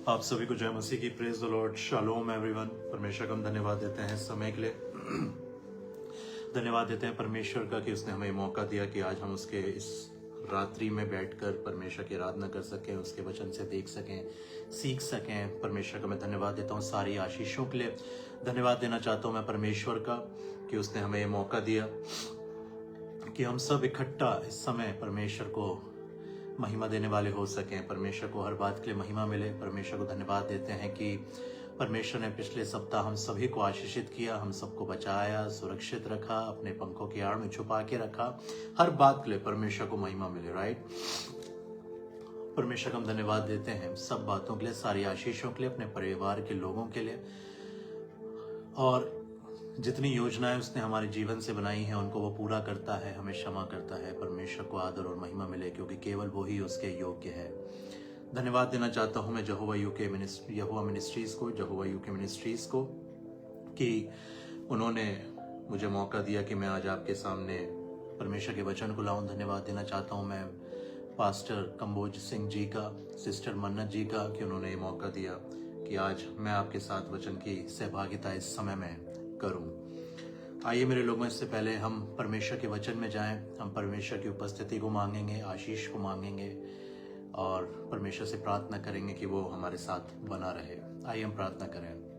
आप सभी को जय मसीह की। Praise the Lord. Shalom everyone. परमेश्वर को हम धन्यवाद देते हैं इस समय के लिए। धन्यवाद देते हैं परमेश्वर का कि उसने हमें मौका दिया कि आज हम उसके इस रात्रि में बैठकर परमेश्वर की आराधना कर सकें, उसके वचन से देख सकें, सीख सकें। परमेश्वर का मैं धन्यवाद देता हूँ सारी आशीषों के लिए। धन्यवाद देना चाहता हूँ मैं परमेश्वर का कि उसने हमें ये मौका दिया कि हम सब इकट्ठा इस समय परमेश्वर को महिमा देने वाले हो सकें। परमेश्वर को हर बात के लिए महिमा मिले। परमेश्वर को धन्यवाद देते हैं कि परमेश्वर ने पिछले सप्ताह हम सभी को आशीषित किया, हम सबको बचाया, सुरक्षित रखा, अपने पंखों की आड़ में छुपा के रखा। हर बात के लिए परमेश्वर को महिमा मिले। राइट। परमेश्वर को हम धन्यवाद देते हैं सब बातों के लिए, सारी आशीषों के लिए, अपने परिवार के लोगों के लिए, और जितनी योजनाएं उसने हमारे जीवन से बनाई हैं उनको वो पूरा करता है, हमें क्षमा करता है। परमेश्वर को आदर और महिमा मिले क्योंकि केवल वो ही उसके योग्य है। धन्यवाद देना चाहता हूं मैं यहोवा यूके मिनिस्ट्रीज को कि उन्होंने मुझे मौका दिया कि मैं आज आपके सामने परमेश्वर के वचन को लाऊं। धन्यवाद देना चाहता हूं मैं पास्टर कंबोज सिंह जी का, सिस्टर मन्नत जी का कि उन्होंने ये मौका दिया कि आज मैं आपके साथ वचन की सहभागिता इस समय में करूं। आइए मेरे लोगों, इससे पहले हम परमेश्वर के वचन में जाएं। हम परमेश्वर की उपस्थिति को मांगेंगे, आशीष को मांगेंगे और परमेश्वर से प्रार्थना करेंगे कि वो हमारे साथ बना रहे। आइए हम प्रार्थना करें।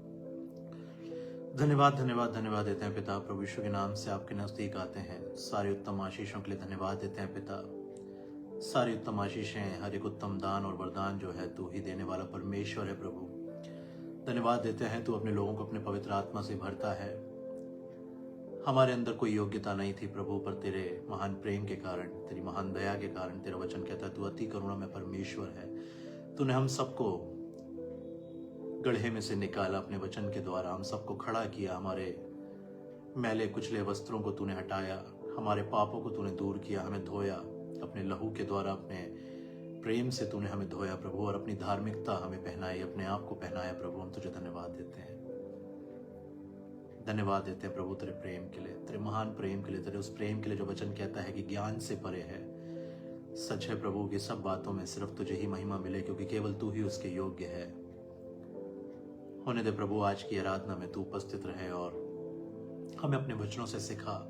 धन्यवाद धन्यवाद धन्यवाद देते हैं पिता, प्रभु यीशु के नाम से आपके नजदीक आते हैं। सारी उत्तम आशीषों के लिए धन्यवाद देते हैं पिता। सारी उत्तम आशीषें, हर एक उत्तम दान और वरदान जो है तू ही देने वाला परमेश्वर है। प्रभु धन्यवाद देते हैं तू अपने लोगों को अपने पवित्र आत्मा से भरता है। हमारे अंदर कोई योग्यता नहीं थी प्रभु, पर तेरे महान प्रेम के कारण, तेरी महान दया के कारण, तेरा वचन कहता है तू अति करुणा में परमेश्वर है। तूने हम सबको गड्ढे में से निकाला अपने वचन के द्वारा, हम सबको खड़ा किया, हमारे मैले कुचले वस्त्रों को तूने हटाया, हमारे पापों को तूने दूर किया, हमें धोया अपने लहू के द्वारा, अपने प्रेम से तूने हमें धोया प्रभु, और अपनी धार्मिकता हमें पहनाई, अपने आप को पहनाया प्रभु। हम तुझे धन्यवाद देते हैं, धन्यवाद देते हैं प्रभु तेरे प्रेम के लिए, तेरे महान प्रेम के लिए, तेरे उस प्रेम के लिए जो वचन कहता है कि ज्ञान से परे है। सच है प्रभु कि सब बातों में सिर्फ तुझे ही महिमा मिले क्योंकि केवल तू ही उसके योग्य है। होने दे प्रभु आज की आराधना में तू उपस्थित रहे और हमें अपने वचनों से सिखा,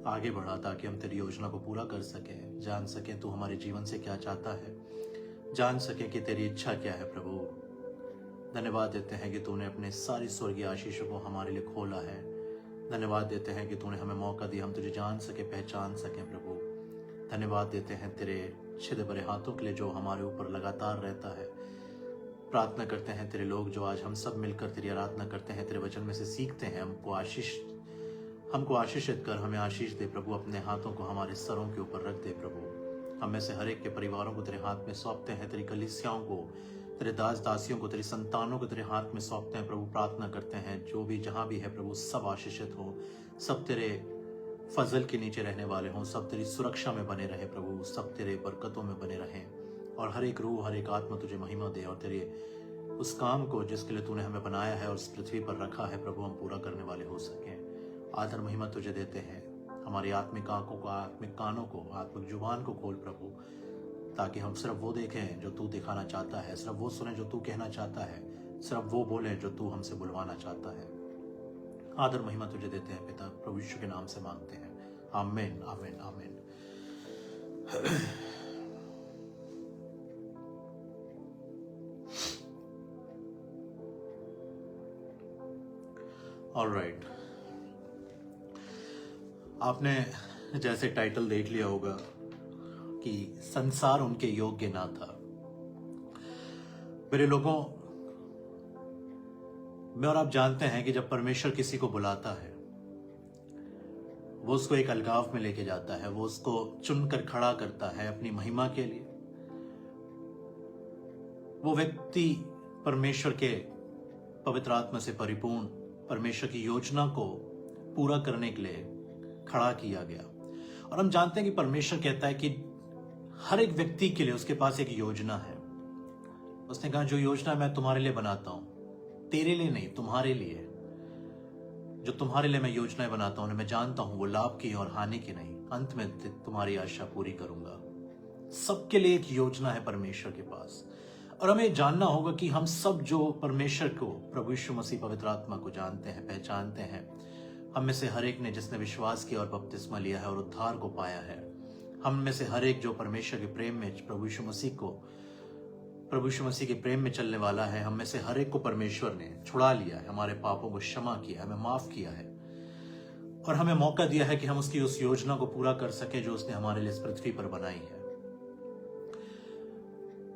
आगे बढ़ा, ताकि हम तेरी योजना को पूरा कर सकें, जान सकें तू हमारे जीवन से क्या चाहता है, जान सकें कि तेरी इच्छा क्या है प्रभु। धन्यवाद देते हैं कि तूने अपने सारी स्वर्गीय आशीषों को हमारे लिए खोला है। धन्यवाद देते हैं कि तूने हमें मौका दिया हम तुझे जान सके, पहचान सकें प्रभु। धन्यवाद देते हैं तेरे छिदे भरे हाथों के लिए जो हमारे ऊपर लगातार रहता है। प्रार्थना करते हैं तेरे लोग जो आज हम सब मिलकर तेरी आराधना करते हैं, तेरे वचन में से सीखते हैं, हमको आशीषित कर, हमें आशीष दे प्रभु। अपने हाथों को हमारे सरों के ऊपर रख दे प्रभु। हम में से हर एक के परिवारों को तेरे हाथ में सौंपते हैं, तेरी कलीसियाओं को, तेरे दास दासियों को, तेरी संतानों को तेरे हाथ में सौंपते हैं प्रभु। प्रार्थना करते हैं जो भी जहां भी है प्रभु सब आशीषित हो, सब तेरे फजल के नीचे रहने वाले हों, सब तेरी सुरक्षा में बने रहे प्रभु, सब तेरे बरकतों में बने रहें, और हर एक रूह, हर एक आत्मा तुझे महिमा दे और तेरे उस काम को जिसके लिए तूने हमें बनाया है और इस पृथ्वी पर रखा है प्रभु, हम पूरा करने वाले हो सकें। आदर महिमा तुझे देते हैं। हमारी आत्मिक आंखों को, आत्मिक कानों को, आत्मिक जुबान को खोल प्रभु, ताकि हम सिर्फ वो देखें जो तू दिखाना चाहता है, सिर्फ वो सुने जो तू कहना चाहता है, सिर्फ वो बोले जो तू हमसे बुलवाना चाहता है। आदर महिमा तुझे देते हैं पिता, प्रभु यीशु के नाम से मांगते हैं। आमीन आमीन आमीन। ऑलराइट, आपने जैसे टाइटल देख लिया होगा कि संसार उनके योग्य ना था। मेरे लोगों, मैं और आप जानते हैं कि जब परमेश्वर किसी को बुलाता है वो उसको एक अलगाव में लेके जाता है, वो उसको चुनकर खड़ा करता है अपनी महिमा के लिए। वो व्यक्ति परमेश्वर के पवित्र आत्मा से परिपूर्ण परमेश्वर की योजना को पूरा करने के लिए खड़ा किया गया। और हम जानते हैं कि परमेश्वर कहता है कि हर एक व्यक्ति के लिए उसके पास एक योजना है। उसने कहा, जो योजना मैं तुम्हारे लिए बनाता हूं, तेरे लिए नहीं, तुम्हारे लिए, जो तुम्हारे लिए मैं योजनाएं बनाता हूं, मैं जानता हूं वो लाभ की और हानि की नहीं, अंत में तुम्हारी आशा पूरी करूंगा। सबके लिए एक योजना है परमेश्वर के पास। और हमें जानना होगा कि हम सब जो परमेश्वर को, प्रभु यीशु मसीह पवित्र आत्मा को जानते हैं, पहचानते हैं, हम में से हर एक ने जिसने विश्वास किया और बपतिस्मा लिया है और उद्धार को पाया है, हम में से हर एक जो परमेश्वर के प्रेम में प्रभु यीशु मसीह के प्रेम में चलने वाला है, हम में से हर एक को परमेश्वर ने छुड़ा लिया है, हमारे पापों को क्षमा किया, हमें माफ किया है और हमें मौका दिया है कि हम उसकी उस योजना को पूरा कर सके जो उसने हमारे लिए इस पृथ्वी पर बनाई है।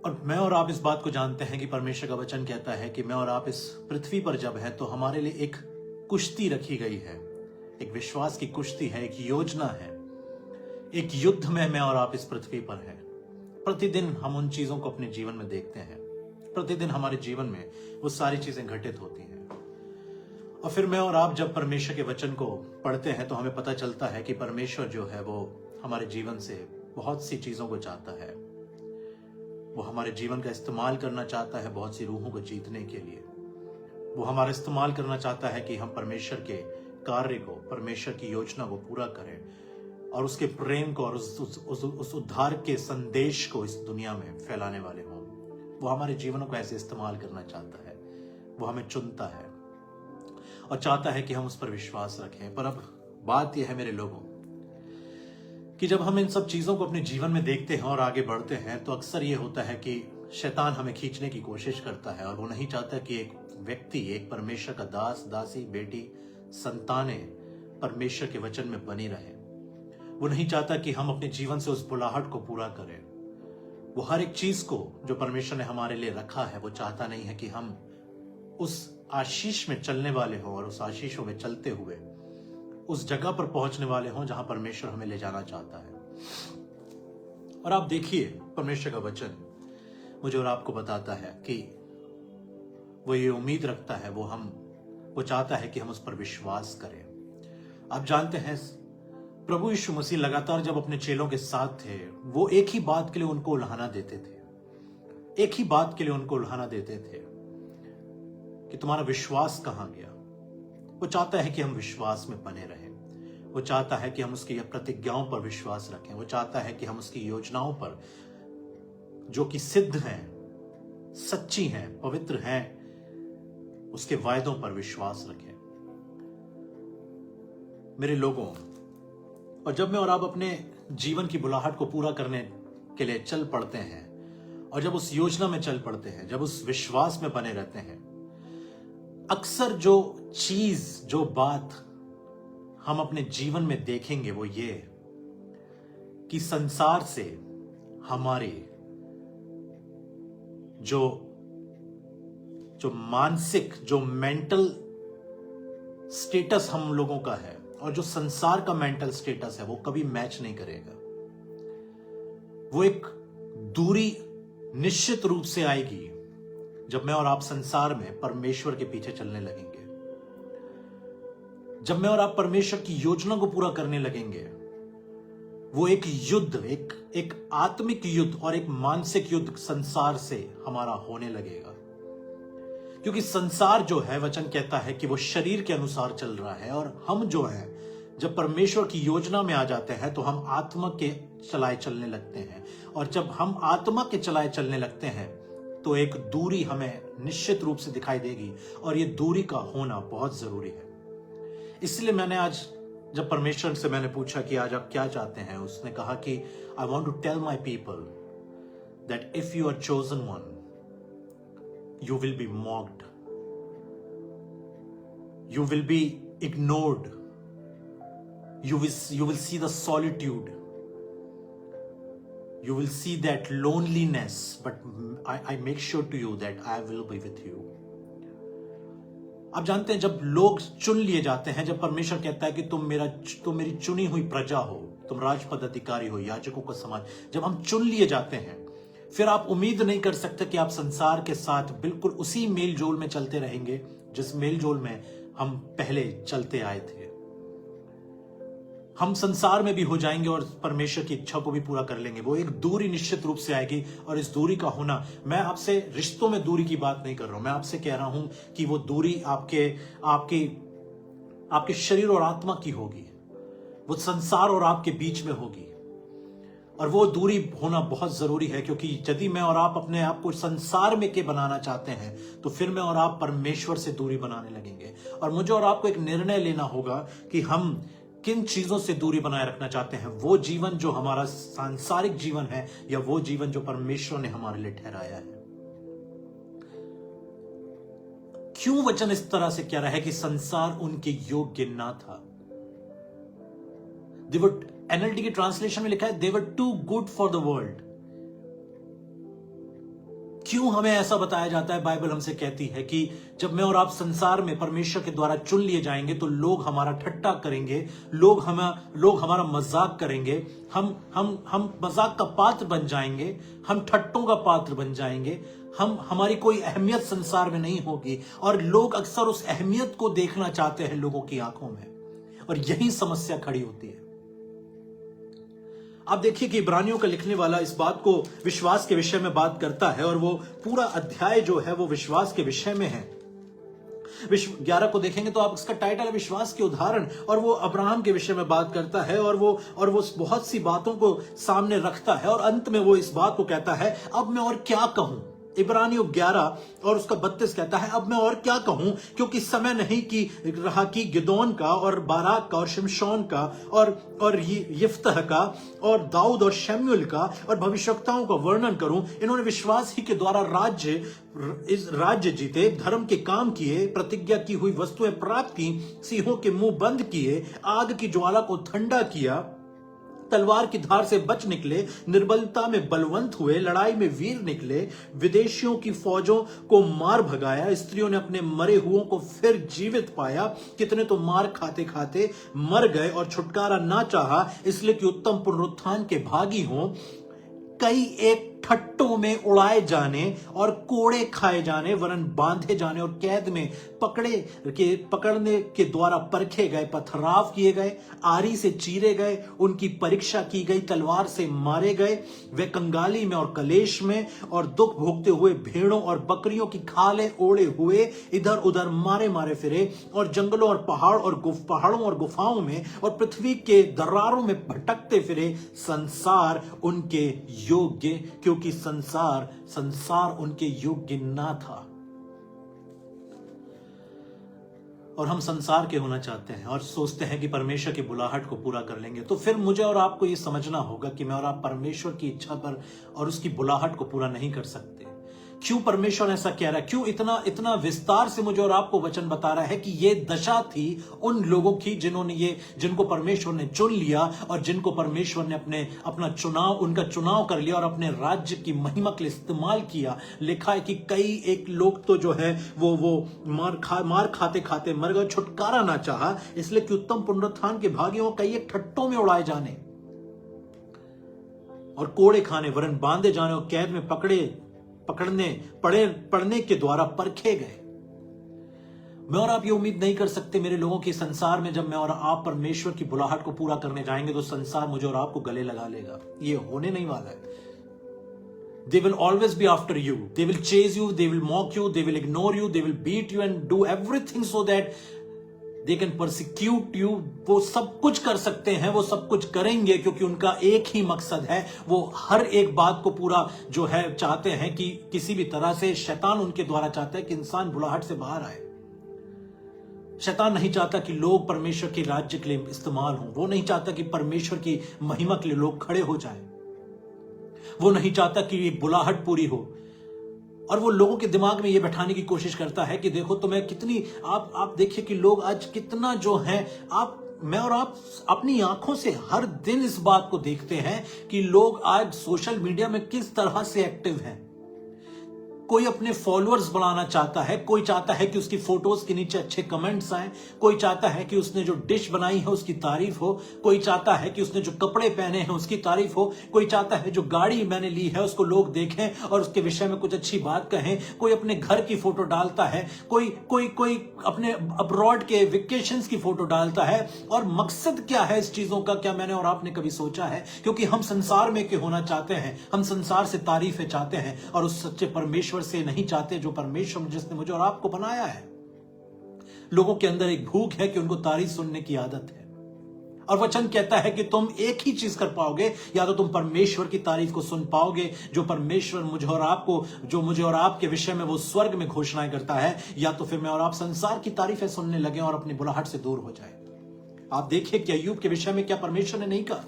और मैं और आप इस बात को जानते हैं कि परमेश्वर का वचन कहता है कि मैं और आप इस पृथ्वी पर जब है तो हमारे लिए एक कुश्ती रखी गई है, एक विश्वास की कुश्ती है, एक योजना है, एक युद्ध में मैं और आप इस पृथ्वी पर हैं। प्रतिदिन हम उन चीजों को अपने जीवन में देखते हैं, प्रतिदिन हमारे जीवन में वो सारी चीजें घटित होती हैं। और फिर मैं और आप जब परमेश्वर के वचन को पढ़ते हैं तो हमें पता चलता है कि परमेश्वर जो है वो हमारे जीवन से बहुत सी चीजों को चाहता है। वो हमारे जीवन का इस्तेमाल करना चाहता है बहुत सी रूहों को जीतने के लिए। वो हमारा इस्तेमाल करना चाहता है कि हम परमेश्वर के कार्य को, परमेश्वर की योजना को पूरा करें और उसके प्रेम को और उस उद्धार के संदेश को इस दुनिया में फैलाने वाले हों। वो हमारे जीवनों को ऐसे इस्तेमाल करना चाहता है। वो हमें चुनता है और चाहता है कि हम उस पर विश्वास रखें। पर अब बात यह है मेरे लोगों कि जब हम इन सब चीजों को अपने जीवन में देखते हैं और आगे बढ़ते हैं तो अक्सर ये होता है कि शैतान हमें खींचने की कोशिश करता है और वो नहीं चाहता कि एक व्यक्ति, एक परमेश्वर का दास, दासी, बेटी, संतानें परमेश्वर के वचन में बनी रहे। वो नहीं चाहता कि हम अपने जीवन से उस बुलाहट को पूरा करें। वो हर एक चीज को जो परमेश्वर ने हमारे लिए रखा है वो चाहता नहीं है कि हम उस आशीष में चलने वाले हों और उस आशीषों में चलते हुए उस जगह पर पहुंचने वाले हों जहां परमेश्वर हमें ले जाना चाहता है। और आप देखिए, परमेश्वर का वचन मुझे और आपको बताता है कि वो ये उम्मीद रखता है, वो चाहता है कि हम उस पर विश्वास करें। आप जानते हैं, प्रभु यीशु मसीह लगातार जब अपने चेलों के साथ थे, वो एक ही बात के लिए उनको उल्हाना देते थे, एक ही बात के लिए उनको उल्हाना देते थे कि तुम्हारा विश्वास कहां गया। वो चाहता है कि हम विश्वास में बने रहें। वो चाहता है कि हम उसकी प्रतिज्ञाओं पर विश्वास रखें। वो चाहता है कि हम उसकी योजनाओं पर, जो कि सिद्ध हैं, सच्ची हैं, पवित्र हैं, उसके वायदों पर विश्वास रखें। मेरे लोगों, और जब मैं और आप अपने जीवन की बुलाहट को पूरा करने के लिए चल पड़ते हैं और जब उस योजना में चल पड़ते हैं, जब उस विश्वास में बने रहते हैं, अक्सर जो चीज, जो बात हम अपने जीवन में देखेंगे वो ये कि संसार से हमारे जो मानसिक, जो मेंटल स्टेटस हम लोगों का है और जो संसार का मेंटल स्टेटस है वो कभी मैच नहीं करेगा। वो एक दूरी निश्चित रूप से आएगी जब मैं और आप संसार में परमेश्वर के पीछे चलने लगेंगे, जब मैं और आप परमेश्वर की योजना को पूरा करने लगेंगे। वो एक युद्ध, एक आत्मिक युद्ध और एक मानसिक युद्ध संसार से हमारा होने लगेगा। क्योंकि संसार जो है, वचन कहता है कि वो शरीर के अनुसार चल रहा है, और हम जो है जब परमेश्वर की योजना में आ जाते हैं तो हम आत्मा के चलाए चलने लगते हैं। और जब हम आत्मा के चलाए चलने लगते हैं तो एक दूरी हमें निश्चित रूप से दिखाई देगी, और ये दूरी का होना बहुत जरूरी है। इसलिए मैंने आज जब परमेश्वर से मैंने पूछा कि आज आप क्या चाहते हैं, उसने कहा कि I want to tell my people that if you are chosen one, you will be mocked, you will be ignored, you will see the solitude, you will see that loneliness, but I make sure to you that I will be with you. आप जानते हैं जब लोग चुन लिए जाते हैं, जब परमेश्वर कहता है कि तुम मेरी चुनी हुई प्रजा हो, तुम राजपद अधिकारी हो, याजकों का समाज, जब हम चुन लिए जाते हैं, फिर आप उम्मीद नहीं कर सकते कि आप संसार के साथ बिल्कुल उसी मेल जोल में चलते रहेंगे जिस मेल जोल में हम पहले चलते आए थे। हम संसार में भी हो जाएंगे और परमेश्वर की इच्छा को भी पूरा कर लेंगे। वो एक दूरी निश्चित रूप से आएगी, और इस दूरी का होना, मैं आपसे रिश्तों में दूरी की बात नहीं कर रहा हूं, मैं आपसे कह रहा हूं कि वो दूरी आपके शरीर और आत्मा की होगी, वो संसार और आपके बीच में होगी। और वो दूरी होना बहुत जरूरी है, क्योंकि यदि मैं और आप अपने आप को संसार में के बनाना चाहते हैं तो फिर मैं और आप परमेश्वर से दूरी बनाने लगेंगे। और मुझे और आपको एक निर्णय लेना होगा कि हम किन चीजों से दूरी बनाए रखना चाहते हैं, वो जीवन जो हमारा सांसारिक जीवन है या वो जीवन जो परमेश्वर ने हमारे लिए ठहराया है। क्यों वचन इस तरह से कह रहा है कि संसार उनके योग्य ना था? NLT की ट्रांसलेशन में लिखा है they were too good for the world. क्यों हमें ऐसा बताया जाता है? बाइबल हमसे कहती है कि जब मैं और आप संसार में परमेश्वर के द्वारा चुन लिए जाएंगे तो लोग हमारा ठट्टा करेंगे, लोग हमारा मजाक करेंगे, हम मजाक का पात्र बन जाएंगे, हम ठट्टों का पात्र बन जाएंगे, हमारी कोई अहमियत संसार में नहीं होगी। और लोग अक्सर उस अहमियत को देखना चाहते हैं लोगों की आंखों में, और यही समस्या खड़ी होती है। आप देखिए कि इब्रानियों का लिखने वाला इस बात को विश्वास के विषय में बात करता है, और वो पूरा अध्याय जो है वो विश्वास के विषय में है। 11 को देखेंगे तो आप इसका टाइटल है विश्वास के उदाहरण, और वो अब्राहम के विषय में बात करता है, और वो बहुत सी बातों को सामने रखता है, और अंत में वो इस बात को कहता है अब मैं और क्या कहूं। इब्रानियों 11 और उसका 32 कहता है अब मैं और क्या कहूं, क्योंकि समय नहीं कि रहा कि गिदोन का और बाराक का और शिमशोन का और यिफ्तह का और दाऊद और शमूएल का और भविष्यवक्ताओं का वर्णन करूं। इन्होंने विश्वास ही के द्वारा राज्य जीते, धर्म के काम किए, प्रतिज्ञा की हुई वस्तुएं प्राप्त की, सिंहों के मुंह बंद किए, आग की ज्वाला को ठंडा किया, तलवार की धार से बच निकले, निर्बलता में बलवंत हुए, लड़ाई में वीर निकले, विदेशियों की फौजों को मार भगाया, स्त्रियों ने अपने मरे हुओं को फिर जीवित पाया, कितने तो मार खाते खाते मर गए और छुटकारा ना चाहा, इसलिए कि उत्तम पुनरुत्थान के भागी हों। कई एक ठट्टों में उड़ाए जाने और कोड़े खाए जाने, वरन बांधे जाने और कैद में पकड़ने के द्वारा परखे गए, पथराव किए गए, आरी से चीरे गए, उनकी परीक्षा की गई, तलवार से मारे गए, वे कंगाली में और कलेश में और दुख भोगते हुए भेड़ों और बकरियों की खालें ओढ़े हुए इधर उधर मारे फिरे, और जंगलों और पहाड़ों और गुफाओं में और पृथ्वी के दरारों में भटकते फिरे। संसार उनके योग्य, क्योंकि संसार उनके योग्य ना था। और हम संसार के होना चाहते हैं और सोचते हैं कि परमेश्वर की बुलाहट को पूरा कर लेंगे। तो फिर मुझे और आपको यह समझना होगा कि मैं और आप परमेश्वर की इच्छा पर और उसकी बुलाहट को पूरा नहीं कर सकते। क्यों परमेश्वर ऐसा कह रहा है? क्यों इतना विस्तार से मुझे और आपको वचन बता रहा है कि यह दशा थी उन लोगों की जिनको परमेश्वर ने चुन लिया और जिनको परमेश्वर ने उनका चुनाव कर लिया और अपने राज्य की महिमा के लिए इस्तेमाल किया। लिखा है कि कई एक लोग तो जो है वो मार खाते खाते मर गए, छुटकारा ना चाहा, इसलिए कि उत्तम पुनरुत्थान के भागियों कई एक ठट्टों में उड़ाए जाने और कोड़े खाने, वरन बांधे जाने और कैद में पड़ने के द्वारा परखे गए। मैं और आप ये उम्मीद नहीं कर सकते मेरे लोगों के संसार में जब मैं और आप परमेश्वर की बुलाहट को पूरा करने जाएंगे तो संसार मुझे और आपको गले लगा लेगा। ये होने नहीं वाला है। They will always be after you. They will chase you, they will mock you, they will ignore you, they will beat you and do everything so that they can persecute you. वो सब कुछ कर सकते हैं, वो सब कुछ करेंगे क्योंकि उनका एक ही मकसद है। वो हर एक बात को पूरा जो है चाहते हैं कि किसी भी तरह से शैतान उनके द्वारा चाहता है कि इंसान बुलाहट से बाहर आए। शैतान नहीं चाहता कि लोग परमेश्वर के राज्य के लिए इस्तेमाल हों। वो नहीं चाहता कि परमेश्वर की महिमा के लिए लोग खड़े हो जाएं। वो नहीं चाहता कि ये बुलाहट पूरी हो। और वो लोगों के दिमाग में ये बैठाने की कोशिश करता है कि देखो तुम्हें कितनी आप देखिए कि लोग आज कितना जो है, मैं और आप अपनी आंखों से हर दिन इस बात को देखते हैं कि लोग आज सोशल मीडिया में किस तरह से एक्टिव हैं। कोई अपने फॉलोअर्स बढ़ाना चाहता है, कोई चाहता है कि उसकी फोटोज के नीचे अच्छे कमेंट्स आए, कोई चाहता है कि उसने जो डिश बनाई है उसकी तारीफ हो, कोई चाहता है कि उसने जो कपड़े पहने हैं उसकी तारीफ हो, कोई चाहता है जो गाड़ी मैंने ली है उसको लोग देखें और उसके विषय में कुछ अच्छी बात कहें, कोई अपने घर की फोटो डालता है, कोई कोई कोई अपने अब्रॉड के वेकेशंस की फोटो डालता है। और मकसद क्या है इस चीजों का? क्या मैंने और आपने कभी सोचा है? क्योंकि हम संसार में के होना चाहते हैं, हम संसार से तारीफें चाहते हैं और उस सच्चे परमेश्वर से नहीं चाहते जो परमेश्वर जिसने मुझे और आपको बनाया है। लोगों के अंदर एक भूख है कि उनको तारीफ सुनने की आदत है, और वचन कहता है कि तुम एक ही चीज कर पाओगे, या तो तुम परमेश्वर की तारीफ को सुन पाओगे जो परमेश्वर मुझे और आपको, जो मुझे और आपके विषय में वो स्वर्ग में घोषणाएं करता है, या तो फिर मैं और आप संसार की तारीफें सुनने लगे और अपनी बुलाहट से दूर हो जाए। आप देखिए कि अय्यूब के विषय में क्या परमेश्वर ने नहीं कहा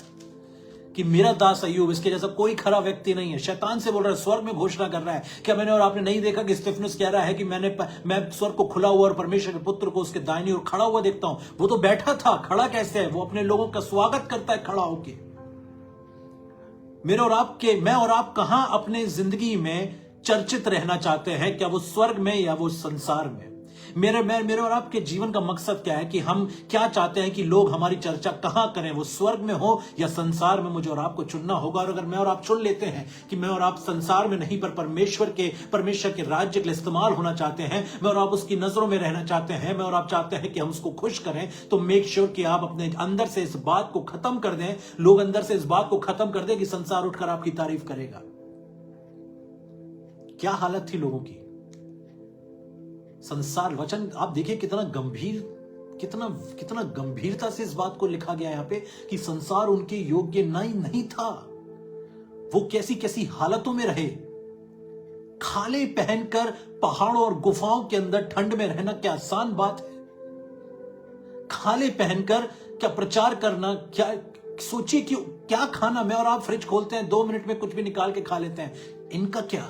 कि मेरा दास अय्यूब, इसके जैसा कोई खरा व्यक्ति नहीं है। शैतान से बोल रहा है, स्वर्ग में घोषणा कर रहा है। क्या मैंने और आपने नहीं देखा कि स्टेफनुस कह रहा है कि मैं स्वर्ग को खुला हुआ और परमेश्वर के पुत्र को उसके दाहिनी ओर खड़ा हुआ देखता हूं। वो तो बैठा था, खड़ा कैसे है? वो अपने लोगों का स्वागत करता है खड़ा होके। मैं और आप कहां अपने जिंदगी में चर्चित रहना चाहते हैं? क्या वो स्वर्ग में या वो संसार में? मेरे और आपके जीवन का मकसद क्या है कि हम क्या चाहते हैं कि लोग हमारी चर्चा कहां करें? वो स्वर्ग में हो या संसार में? मुझे और आपको चुनना होगा। और अगर मैं और आप चुन लेते हैं कि मैं और आप संसार में नहीं पर परमेश्वर के राज्य के लिए इस्तेमाल होना चाहते हैं, मैं और आप उसकी नजरों में रहना चाहते हैं, मैं और आप चाहते हैं कि हम उसको खुश करें, तो मेक श्योर कि आप अपने अंदर से इस बात को खत्म कर दें, लोग अंदर से इस बात को खत्म कर दें कि संसार उठकर आपकी तारीफ करेगा। क्या हालत थी लोगों की? संसार, वचन आप देखिए कितना गंभीरता से इस बात को लिखा गया यहां पे कि संसार उनके योग्य नहीं था। वो कैसी कैसी हालतों में रहे। खाले पहनकर पहाड़ों और गुफाओं के अंदर ठंड में रहना क्या आसान बात है? खाले पहनकर क्या प्रचार करना, क्या सोचिए कि क्या खाना। मैं और आप फ्रिज खोलते हैं, 2 मिनट में कुछ भी निकाल के खा लेते हैं। इनका क्या?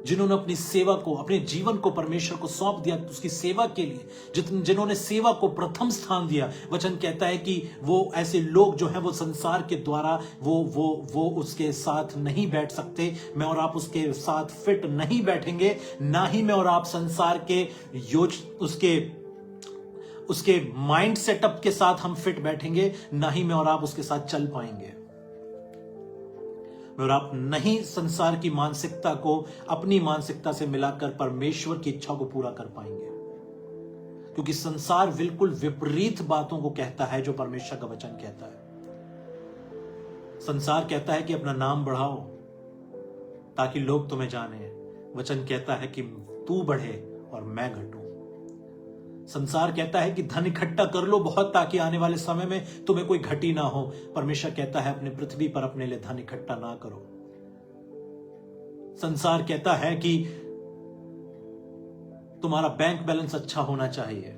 जिन्होंने अपनी सेवा को, अपने जीवन को परमेश्वर को सौंप दिया उसकी सेवा के लिए, जिन्होंने सेवा को प्रथम स्थान दिया, वचन कहता है कि वो ऐसे लोग जो हैं वो संसार के द्वारा वो उसके साथ नहीं बैठ सकते। मैं और आप उसके साथ फिट नहीं बैठेंगे, ना ही मैं और आप संसार के उसके माइंड सेटअप के साथ हम फिट बैठेंगे, ना ही मैं और आप उसके साथ चल पाएंगे। और आप नहीं संसार की मानसिकता को अपनी मानसिकता से मिलाकर परमेश्वर की इच्छा को पूरा कर पाएंगे, क्योंकि संसार बिल्कुल विपरीत बातों को कहता है जो परमेश्वर का वचन कहता है। संसार कहता है कि अपना नाम बढ़ाओ ताकि लोग तुम्हें जाने। वचन कहता है कि तू बढ़े और मैं घटूं। संसार कहता है कि धन इकट्ठा कर लो बहुत ताकि आने वाले समय में तुम्हें कोई घटी ना हो। परमेश्वर कहता है अपने पृथ्वी पर अपने लिए धन इकट्ठा ना करो। संसार कहता है कि तुम्हारा बैंक बैलेंस अच्छा होना चाहिए,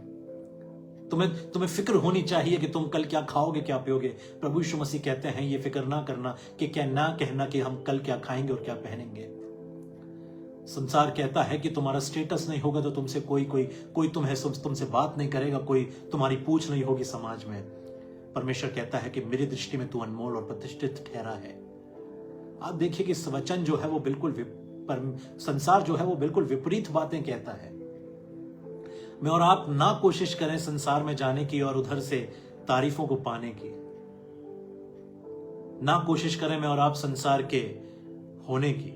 तुम्हें फिक्र होनी चाहिए कि तुम कल क्या खाओगे क्या पियोगे। प्रभु यीशु मसीह कहते हैं ये फिक्र ना करना कि क्या ना कहना कि हम कल क्या खाएंगे और क्या पहनेंगे। संसार कहता है कि तुम्हारा स्टेटस नहीं होगा तो तुमसे कोई तुमसे बात नहीं करेगा, कोई तुम्हारी पूछ नहीं होगी समाज में। परमेश्वर कहता है कि मेरी दृष्टि में तू अनमोल और प्रतिष्ठित ठहरा है। आप देखिए कि इस वचन जो है वो संसार जो है वो बिल्कुल विपरीत बातें कहता है। मैं और आप ना कोशिश करें संसार में जाने की और उधर से तारीफों को पाने की, ना कोशिश करें मैं और आप संसार के होने की,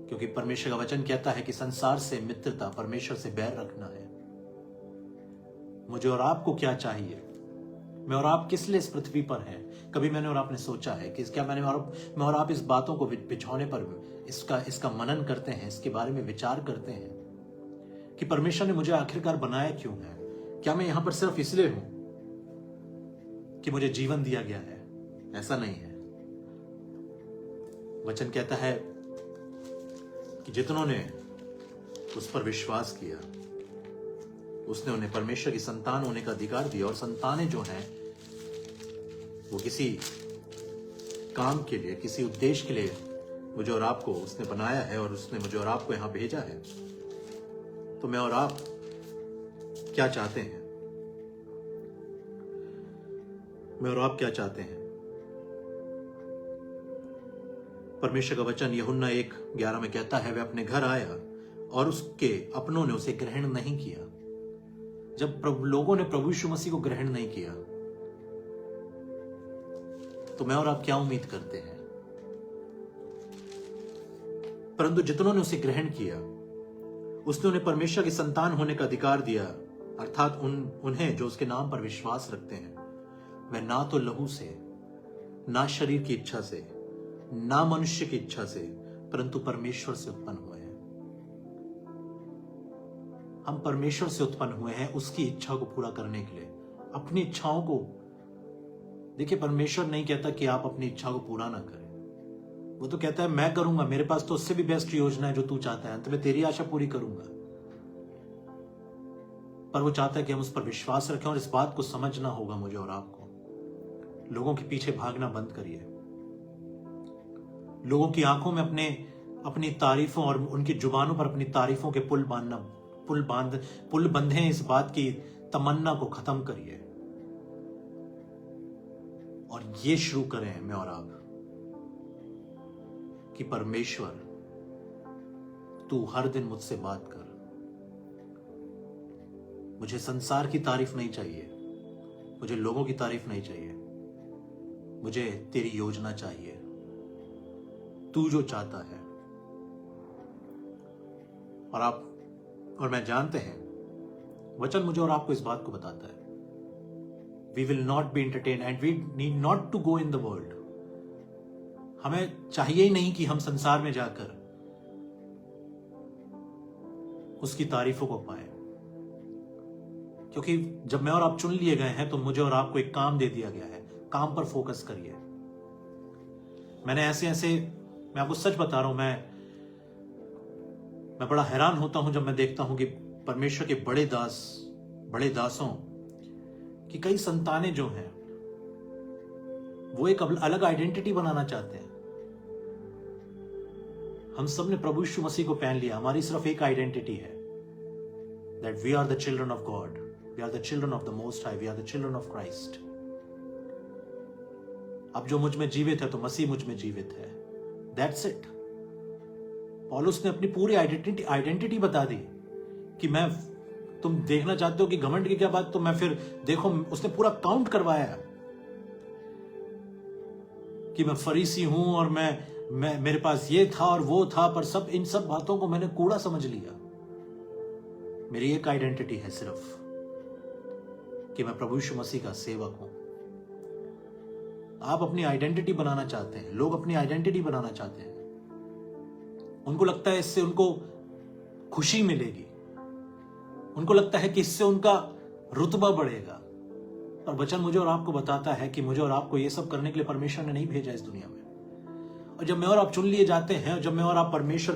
क्योंकि परमेश्वर का वचन कहता है कि संसार से मित्रता, परमेश्वर से बैर रखना है। मुझे और आपको क्या चाहिए? मैं और आप किस लिए इस पृथ्वी पर हैं? कभी मैंने और आपने सोचा है कि क्या मैं और आप इस बातों को बिछौने पर इसका मनन करते हैं, इसके बारे में विचार करते हैं कि परमेश्वर ने मुझे आखिरकार बनाया क्यों है? क्या मैं यहां पर सिर्फ इसलिए हूं कि मुझे जीवन दिया गया है? ऐसा नहीं है। वचन कहता है कि जितनों ने उस पर विश्वास किया उसने उन्हें परमेश्वर की संतान होने का अधिकार दिया। और संतानें जो हैं वो किसी काम के लिए, किसी उद्देश्य के लिए मुझे और आपको उसने बनाया है और उसने मुझे और आपको यहां भेजा है। तो मैं और आप क्या चाहते हैं? मैं और आप क्या चाहते हैं? परमेश्वर का वचन यूहन्ना 1:11 में कहता है, वह अपने घर आया और उसके अपनों ने उसे ग्रहण नहीं किया। जब लोगों ने प्रभु यीशु मसीह को ग्रहण नहीं किया, तो मैं और आप क्या उम्मीद करते हैं? परंतु जितनों ने उसे ग्रहण किया, उसने उन्हें परमेश्वर की संतान होने का अधिकार दिया, अर्थात उन्हें जो उसके नाम पर विश्वास रखते हैं। वह ना तो लहू से, ना शरीर की इच्छा से, ना मनुष्य की इच्छा से, परंतु परमेश्वर से उत्पन्न हुए हैं। हम परमेश्वर से उत्पन्न हुए हैं उसकी इच्छा को पूरा करने के लिए। अपनी इच्छाओं को देखिए, परमेश्वर नहीं कहता कि आप अपनी इच्छा को पूरा ना करें। वो तो कहता है मैं करूंगा, मेरे पास तो उससे भी बेस्ट योजना है जो तू चाहता है, अंत में तेरी आशा पूरी करूंगा। पर वो चाहता है कि हम उस पर विश्वास रखें, और इस बात को समझना होगा मुझे और आपको। लोगों के पीछे भागना बंद करिए। लोगों की आंखों में अपनी तारीफों और उनकी जुबानों पर अपनी तारीफों के पुल बंधे, इस बात की तमन्ना को खत्म करिए और ये शुरू करें मैं और आप कि परमेश्वर, तू हर दिन मुझसे बात कर। मुझे संसार की तारीफ नहीं चाहिए, मुझे लोगों की तारीफ नहीं चाहिए, मुझे तेरी योजना चाहिए, तू जो चाहता है। और मैं जानते हैं, वचन मुझे और आपको इस बात को बताता है, we will not be entertain and we need not to go in the world. हमें चाहिए ही नहीं कि हम संसार में जाकर उसकी तारीफों को पाए, क्योंकि जब मैं और आप चुन लिए गए हैं तो मुझे और आपको एक काम दे दिया गया है। काम पर फोकस करिए। मैं आपको सच बता रहा हूं, मैं बड़ा हैरान होता हूं जब मैं देखता हूं कि परमेश्वर के बड़े दासों की कई संतानें जो हैं, वो एक अलग आइडेंटिटी बनाना चाहते हैं। हम सब ने प्रभु यीशु मसीह को पहन लिया, हमारी सिर्फ एक आइडेंटिटी है, that we are the children of God, we are the children of the most high, we are the children of Christ. अब जो मुझ में जीवित है तो मसीह मुझ में जीवित है, दैट्स इट। पौलुस ने अपनी पूरी आइडेंटिटी बता दी कि तुम देखना चाहते हो कि घमंड की क्या बात, तो मैं फिर देखो, उसने पूरा काउंट करवाया कि मैं फरीसी हूं और मैं मेरे पास ये था और वो था, पर इन सब बातों को मैंने कूड़ा समझ लिया। मेरी एक आइडेंटिटी है सिर्फ कि मैं प्रभु यीशु मसीह का सेवक हूं। आप अपनी आइडेंटिटी बनाना चाहते हैं, लोग अपनी आइडेंटिटी बनाना चाहते हैं, उनको लगता है इससे उनको खुशी मिलेगी, उनको लगता है कि इससे उनका रुतबा बढ़ेगा। पर वचन मुझे और आपको बताता है कि मुझे और आपको ये सब करने के लिए परमेश्वर ने नहीं भेजा इस दुनिया में। और जब मैं और आप चुन लिए जाते हैं, और जब मैं और आप परमेश्वर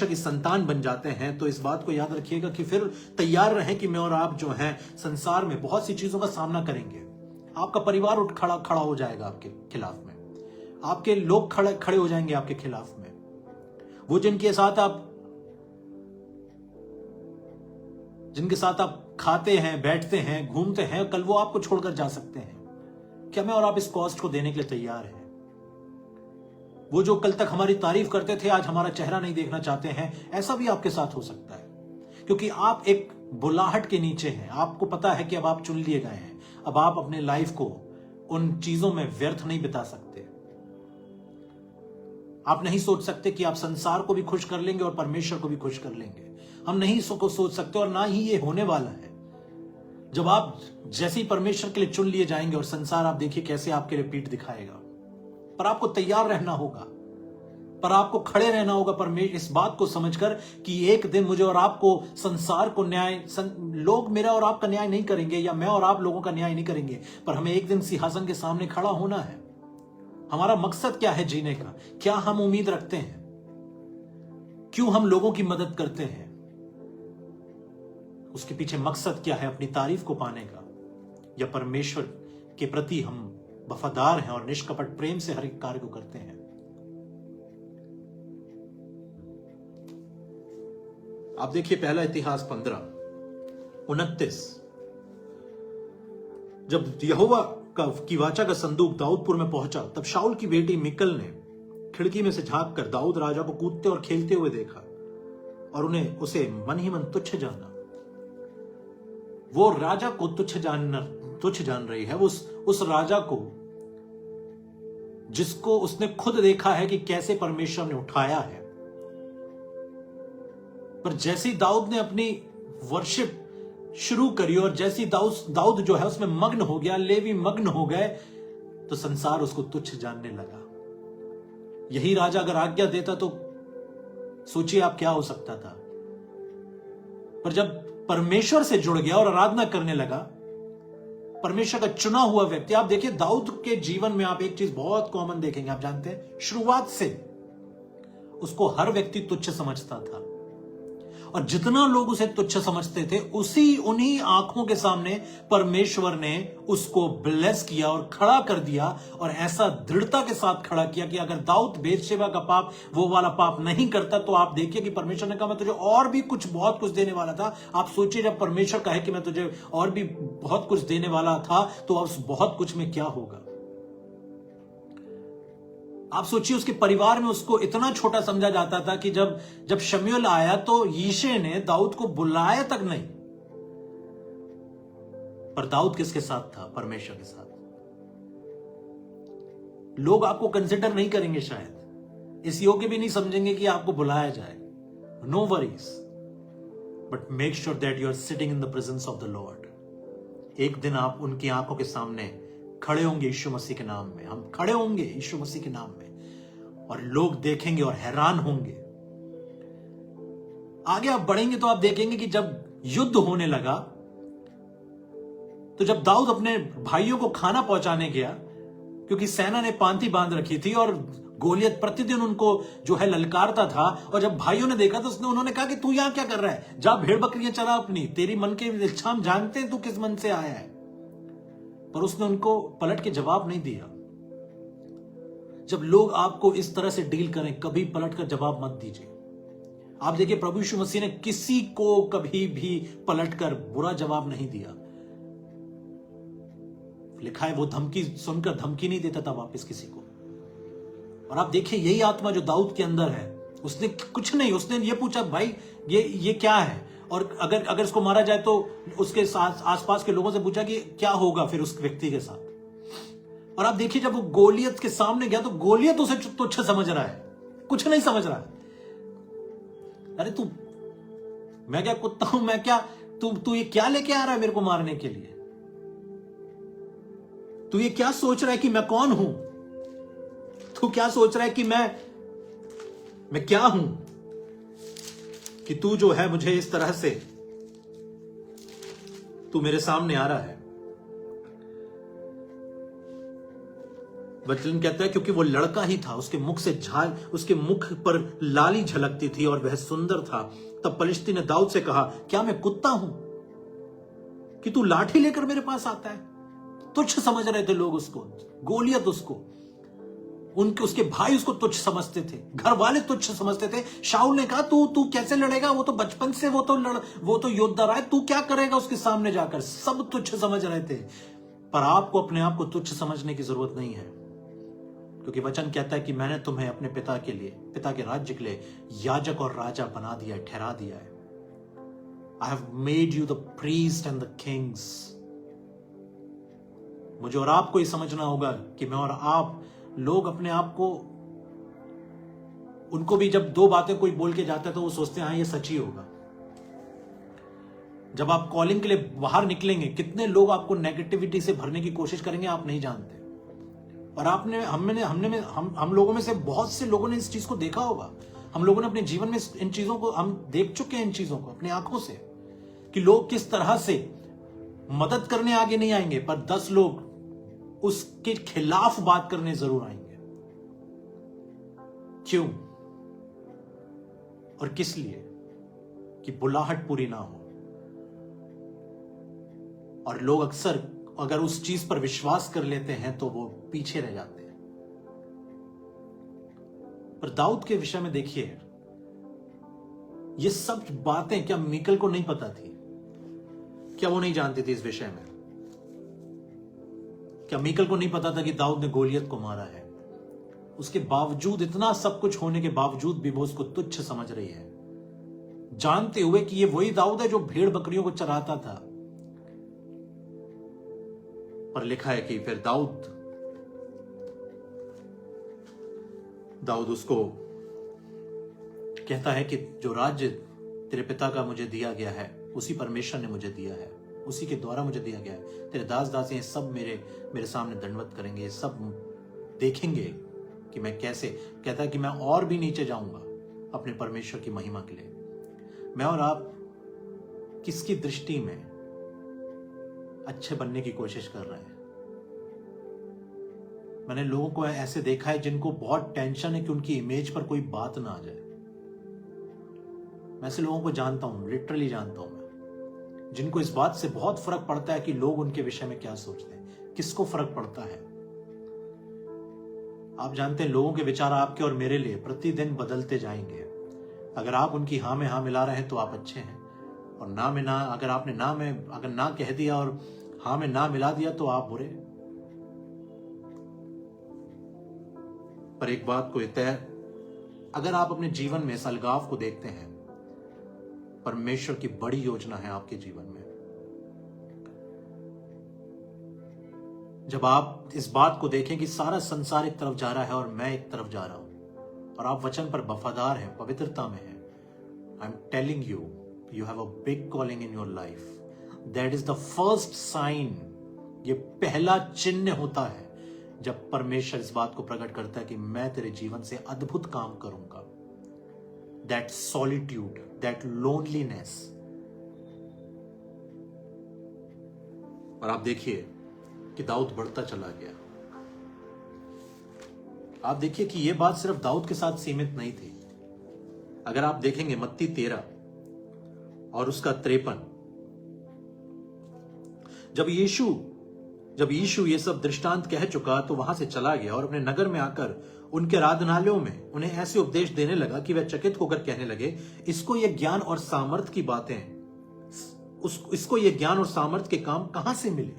की संतान बन जाते हैं, तो इस बात को याद रखिएगा कि फिर तैयार रहें कि मैं और आप जो हैं संसार में बहुत सी चीजों का सामना करेंगे। आपका परिवार खड़ा हो जाएगा आपके खिलाफ में, आपके लोग खड़े हो जाएंगे आपके खिलाफ में। वो जिनके साथ आप खाते हैं, बैठते हैं, घूमते हैं, कल वो आपको छोड़कर जा सकते हैं। क्या मैं और आप इस कॉस्ट को देने के लिए तैयार हैं? वो जो कल तक हमारी तारीफ करते थे, आज हमारा चेहरा नहीं देखना चाहते हैं। ऐसा भी आपके साथ हो सकता है, क्योंकि आप एक बुलाहट के नीचे हैं। आपको पता है कि अब आप चुन लिए गए हैं। अब आप अपने लाइफ को उन चीजों में व्यर्थ नहीं बिता सकते। आप नहीं सोच सकते कि आप संसार को भी खुश कर लेंगे और परमेश्वर को भी खुश कर लेंगे। हम नहीं सोच सकते, और ना ही ये होने वाला है। जब आप जैसे ही परमेश्वर के लिए चुन लिए जाएंगे, और संसार आप देखिए कैसे आपके लिए पीठ दिखाएगा, पर आपको तैयार रहना होगा, पर आपको खड़े रहना होगा परमेश्वर इस बात को समझकर कि एक दिन मुझे और आपको संसार को लोग मेरा और आपका न्याय नहीं करेंगे, या मैं और आप लोगों का न्याय नहीं करेंगे, पर हमें एक दिन सिंहासन के सामने खड़ा होना है। हमारा मकसद क्या है जीने का? क्या हम उम्मीद रखते हैं? क्यों हम लोगों की मदद करते हैं? उसके पीछे मकसद क्या है? अपनी तारीफ को पाने का, या परमेश्वर के प्रति हम वफादार हैं और निष्कपट प्रेम से हर एक कार्य को करते हैं? आप देखिए पहला इतिहास 15:29। जब यहोवा की वाचा का संदूक दाऊदपुर में पहुंचा, तब शाऊल की बेटी मिकल ने खिड़की में से झांक कर दाऊद राजा को कूदते और खेलते हुए देखा और उन्हें उसे मन ही मन तुच्छ जाना। वो राजा को तुच्छ जान रही है, उस राजा को जिसको उसने खुद देखा है कि कैसे परमेश्वर ने उठाया है। पर जैसे ही दाऊद ने अपनी वर्शिप शुरू करी और जैसे ही दाऊद जो है उसमें मग्न हो गया, लेवी मग्न हो गए, तो संसार उसको तुच्छ जानने लगा। यही राजा अगर आज्ञा देता तो सोचिए आप क्या हो सकता था। पर जब परमेश्वर से जुड़ गया और आराधना करने लगा, परमेश्वर का चुना हुआ व्यक्ति, आप देखिए दाऊद के जीवन में आप एक चीज बहुत कॉमन देखेंगे। आप जानते हैं, शुरुआत से उसको हर व्यक्ति तुच्छ समझता था और जितना लोग उसे तुच्छ समझते थे उन्हीं आंखों के सामने परमेश्वर ने उसको ब्लेस किया और खड़ा कर दिया, और ऐसा दृढ़ता के साथ खड़ा किया कि अगर दाऊद बेतशेबा का पाप, वो वाला पाप नहीं करता, तो आप देखिए कि परमेश्वर ने कहा मैं तुझे और भी बहुत कुछ देने वाला था। आप सोचिए जब परमेश्वर कहे कि मैं तुझे और भी बहुत कुछ देने वाला था, तो उस बहुत कुछ में क्या होगा। आप सोचिए उसके परिवार में उसको इतना छोटा समझा जाता था कि जब शमूएल आया तो यीशे ने दाऊद को बुलाया तक नहीं। पर दाऊद किसके साथ था? परमेश्वर के साथ। लोग आपको कंसिडर नहीं करेंगे, शायद इस योग्य भी नहीं समझेंगे कि आपको बुलाया जाए। No worries, but make sure that you are sitting in the presence of the lord. एक दिन आप उनकी आंखों के सामने खड़े होंगे यीशु मसीह के नाम में। हम खड़े होंगे यीशु मसीह के नाम में और लोग देखेंगे और हैरान होंगे। आगे आप बढ़ेंगे तो आप देखेंगे कि जब युद्ध होने लगा, तो जब दाऊद अपने भाइयों को खाना पहुंचाने गया, क्योंकि सेना ने पांति बांध रखी थी और गोलियत प्रतिदिन उनको जो है ललकारता था, और जब भाइयों ने देखा तो उन्होंने कहा कि तू यहां क्या कर रहा है, जा भेड़ बकरियां चरा अपनी, तेरी मन की इच्छा हम जानते हैं तू किस मन से आया है। पर उसने उनको पलट के जवाब नहीं दिया। जब लोग आपको इस तरह से डील करें, कभी पलट कर जवाब मत दीजिए। आप देखिए प्रभु यीशु मसीह ने किसी को कभी भी पलटकर बुरा जवाब नहीं दिया। लिखा है वो धमकी सुनकर धमकी नहीं देता था वापस किसी को। और आप देखिए यही आत्मा जो दाऊद के अंदर है, उसने कुछ नहीं, उसने ये पूछा भाई ये क्या है, और अगर इसको मारा जाए तो उसके साथ आसपास के लोगों से पूछा कि क्या होगा फिर उस व्यक्ति के साथ। और आप देखिए जब वो गोलियत के सामने गया तो गोलियत उसे तुच्छ समझ रहा है, कुछ नहीं समझ रहा है। अरे मैं क्या कुत्ता हूं, मैं क्या, तू ये क्या लेके आ रहा है मेरे को मारने के लिए? तू ये क्या सोच रहा है कि मैं कौन हूं? तू क्या सोच रहा है कि मैं क्या हूं कि तू जो है मुझे इस तरह से तू मेरे सामने आ रहा है? वचन कहता है क्योंकि वो लड़का ही था, उसके मुख से उसके मुख पर लाली झलकती थी और वह सुंदर था। तब पलिश्ती ने दाऊद से कहा, क्या मैं कुत्ता हूं कि तू लाठी लेकर मेरे पास आता है? तुच्छ समझ रहे थे लोग उसको, गोलियत उसको, उसके भाई उसको तुच्छ समझते थे, घर वाले तुच्छ समझते थे। शाऊल ने कहा तू कैसे लड़ेगा, वो तो बचपन से वो तो योद्धा रहा है, तू क्या करेगा उसके सामने जाकर? सब तुच्छ समझ रहे थे। पर आपको अपने आप को तुच्छ समझने की जरूरत नहीं है, क्योंकि वचन कहता है कि मैंने तुम्हें अपने पिता के राज्य के लिए याजक और राजा बना दिया है, ठहरा दिया है। I have made you the priest and the Kings. मुझे और आपको ये समझना होगा कि मैं और आप, लोग अपने आप को, उनको भी जब दो बातें कोई बोल के जाता है तो वो सोचते हैं हाँ ये सच ही होगा। जब आप कॉलिंग के लिए बाहर निकलेंगे, कितने लोग आपको नेगेटिविटी से भरने की कोशिश करेंगे आप नहीं जानते। और हम लोगों में से बहुत से लोगों ने इस चीज को देखा होगा। हम लोगों ने अपने जीवन में इन चीजों को हम देख चुके हैं, इन चीजों को अपनी आंखों से, कि लोग किस तरह से मदद करने आगे नहीं आएंगे, पर 10 लोग उसके खिलाफ बात करने जरूर आएंगे। क्यों और किस लिए? कि बुलाहट पूरी ना हो। और लोग अक्सर अगर उस चीज पर विश्वास कर लेते हैं तो वो पीछे रह जाते हैं। पर दाऊद के विषय में देखिए, ये सब बातें क्या मीकल को नहीं पता थी? क्या वो नहीं जानती थी इस विषय में? क्या मीकल को नहीं पता था कि दाऊद ने गोलियत को मारा है? उसके बावजूद, इतना सब कुछ होने के बावजूद भी वो उसको तुच्छ समझ रही है, जानते हुए कि ये वही दाऊद है जो भेड़ बकरियों को चराता था। पर लिखा है कि फिर दाऊद उसको कहता है कि जो राज्य तेरे पिता का मुझे दिया गया है, उसी परमेश्वर ने मुझे दिया है, उसी के द्वारा मुझे दिया गया है। तेरे दास दासी सब मेरे सामने दंडवत करेंगे, सब देखेंगे कि मैं कैसे, कहता है कि मैं और भी नीचे जाऊंगा अपने परमेश्वर की महिमा के लिए। मैं और आप किसकी दृष्टि में अच्छे बनने की कोशिश कर रहे हैं? मैंने लोगों को ऐसे देखा है जिनको बहुत टेंशन है कि उनकी इमेज पर कोई बात ना आ जाए। मैं ऐसे लोगों को जानता हूं, लिटरली जानता हूं मैं, जिनको इस बात से बहुत फर्क पड़ता है कि लोग उनके विषय में क्या सोचते हैं। किसको फर्क पड़ता है? आप जानते हैं, लोगों के विचार आपके और मेरे लिए प्रतिदिन बदलते जाएंगे। अगर आप उनकी हाँ में हाँ मिला रहे हैं तो आप अच्छे हैं, और ना में ना, अगर आपने अगर ना कह दिया और हाँ में ना मिला दिया तो आप बुरे। पर एक बात को तय, अगर आप अपने जीवन में इस अलगाव को देखते हैं, परमेश्वर की बड़ी योजना है आपके जीवन में। जब आप इस बात को देखें कि सारा संसार एक तरफ जा रहा है और मैं एक तरफ जा रहा हूं, और आप वचन पर वफादार हैं, पवित्रता में हैं, I am telling you, you have a big calling in your life. That is the first sign. ये पहला चिन्ह होता है जब परमेश्वर इस बात को प्रकट करता है कि मैं तेरे जीवन से अद्भुत काम करूंगा। That solitude, that loneliness. और आप देखिए कि दाऊद बढ़ता चला गया। आप देखिए कि यह बात सिर्फ दाऊद के साथ सीमित नहीं थी। अगर आप देखेंगे मत्ती 13 और उसका 53, जब यीशु ये सब दृष्टांत कह चुका तो वहां से चला गया और अपने नगर में आकर उनके आराधनालयों में उन्हें ऐसे उपदेश देने लगा कि वे चकित होकर कहने लगे, इसको ये ज्ञान और सामर्थ की बातें, इसको ये ज्ञान और सामर्थ के काम कहां से मिले?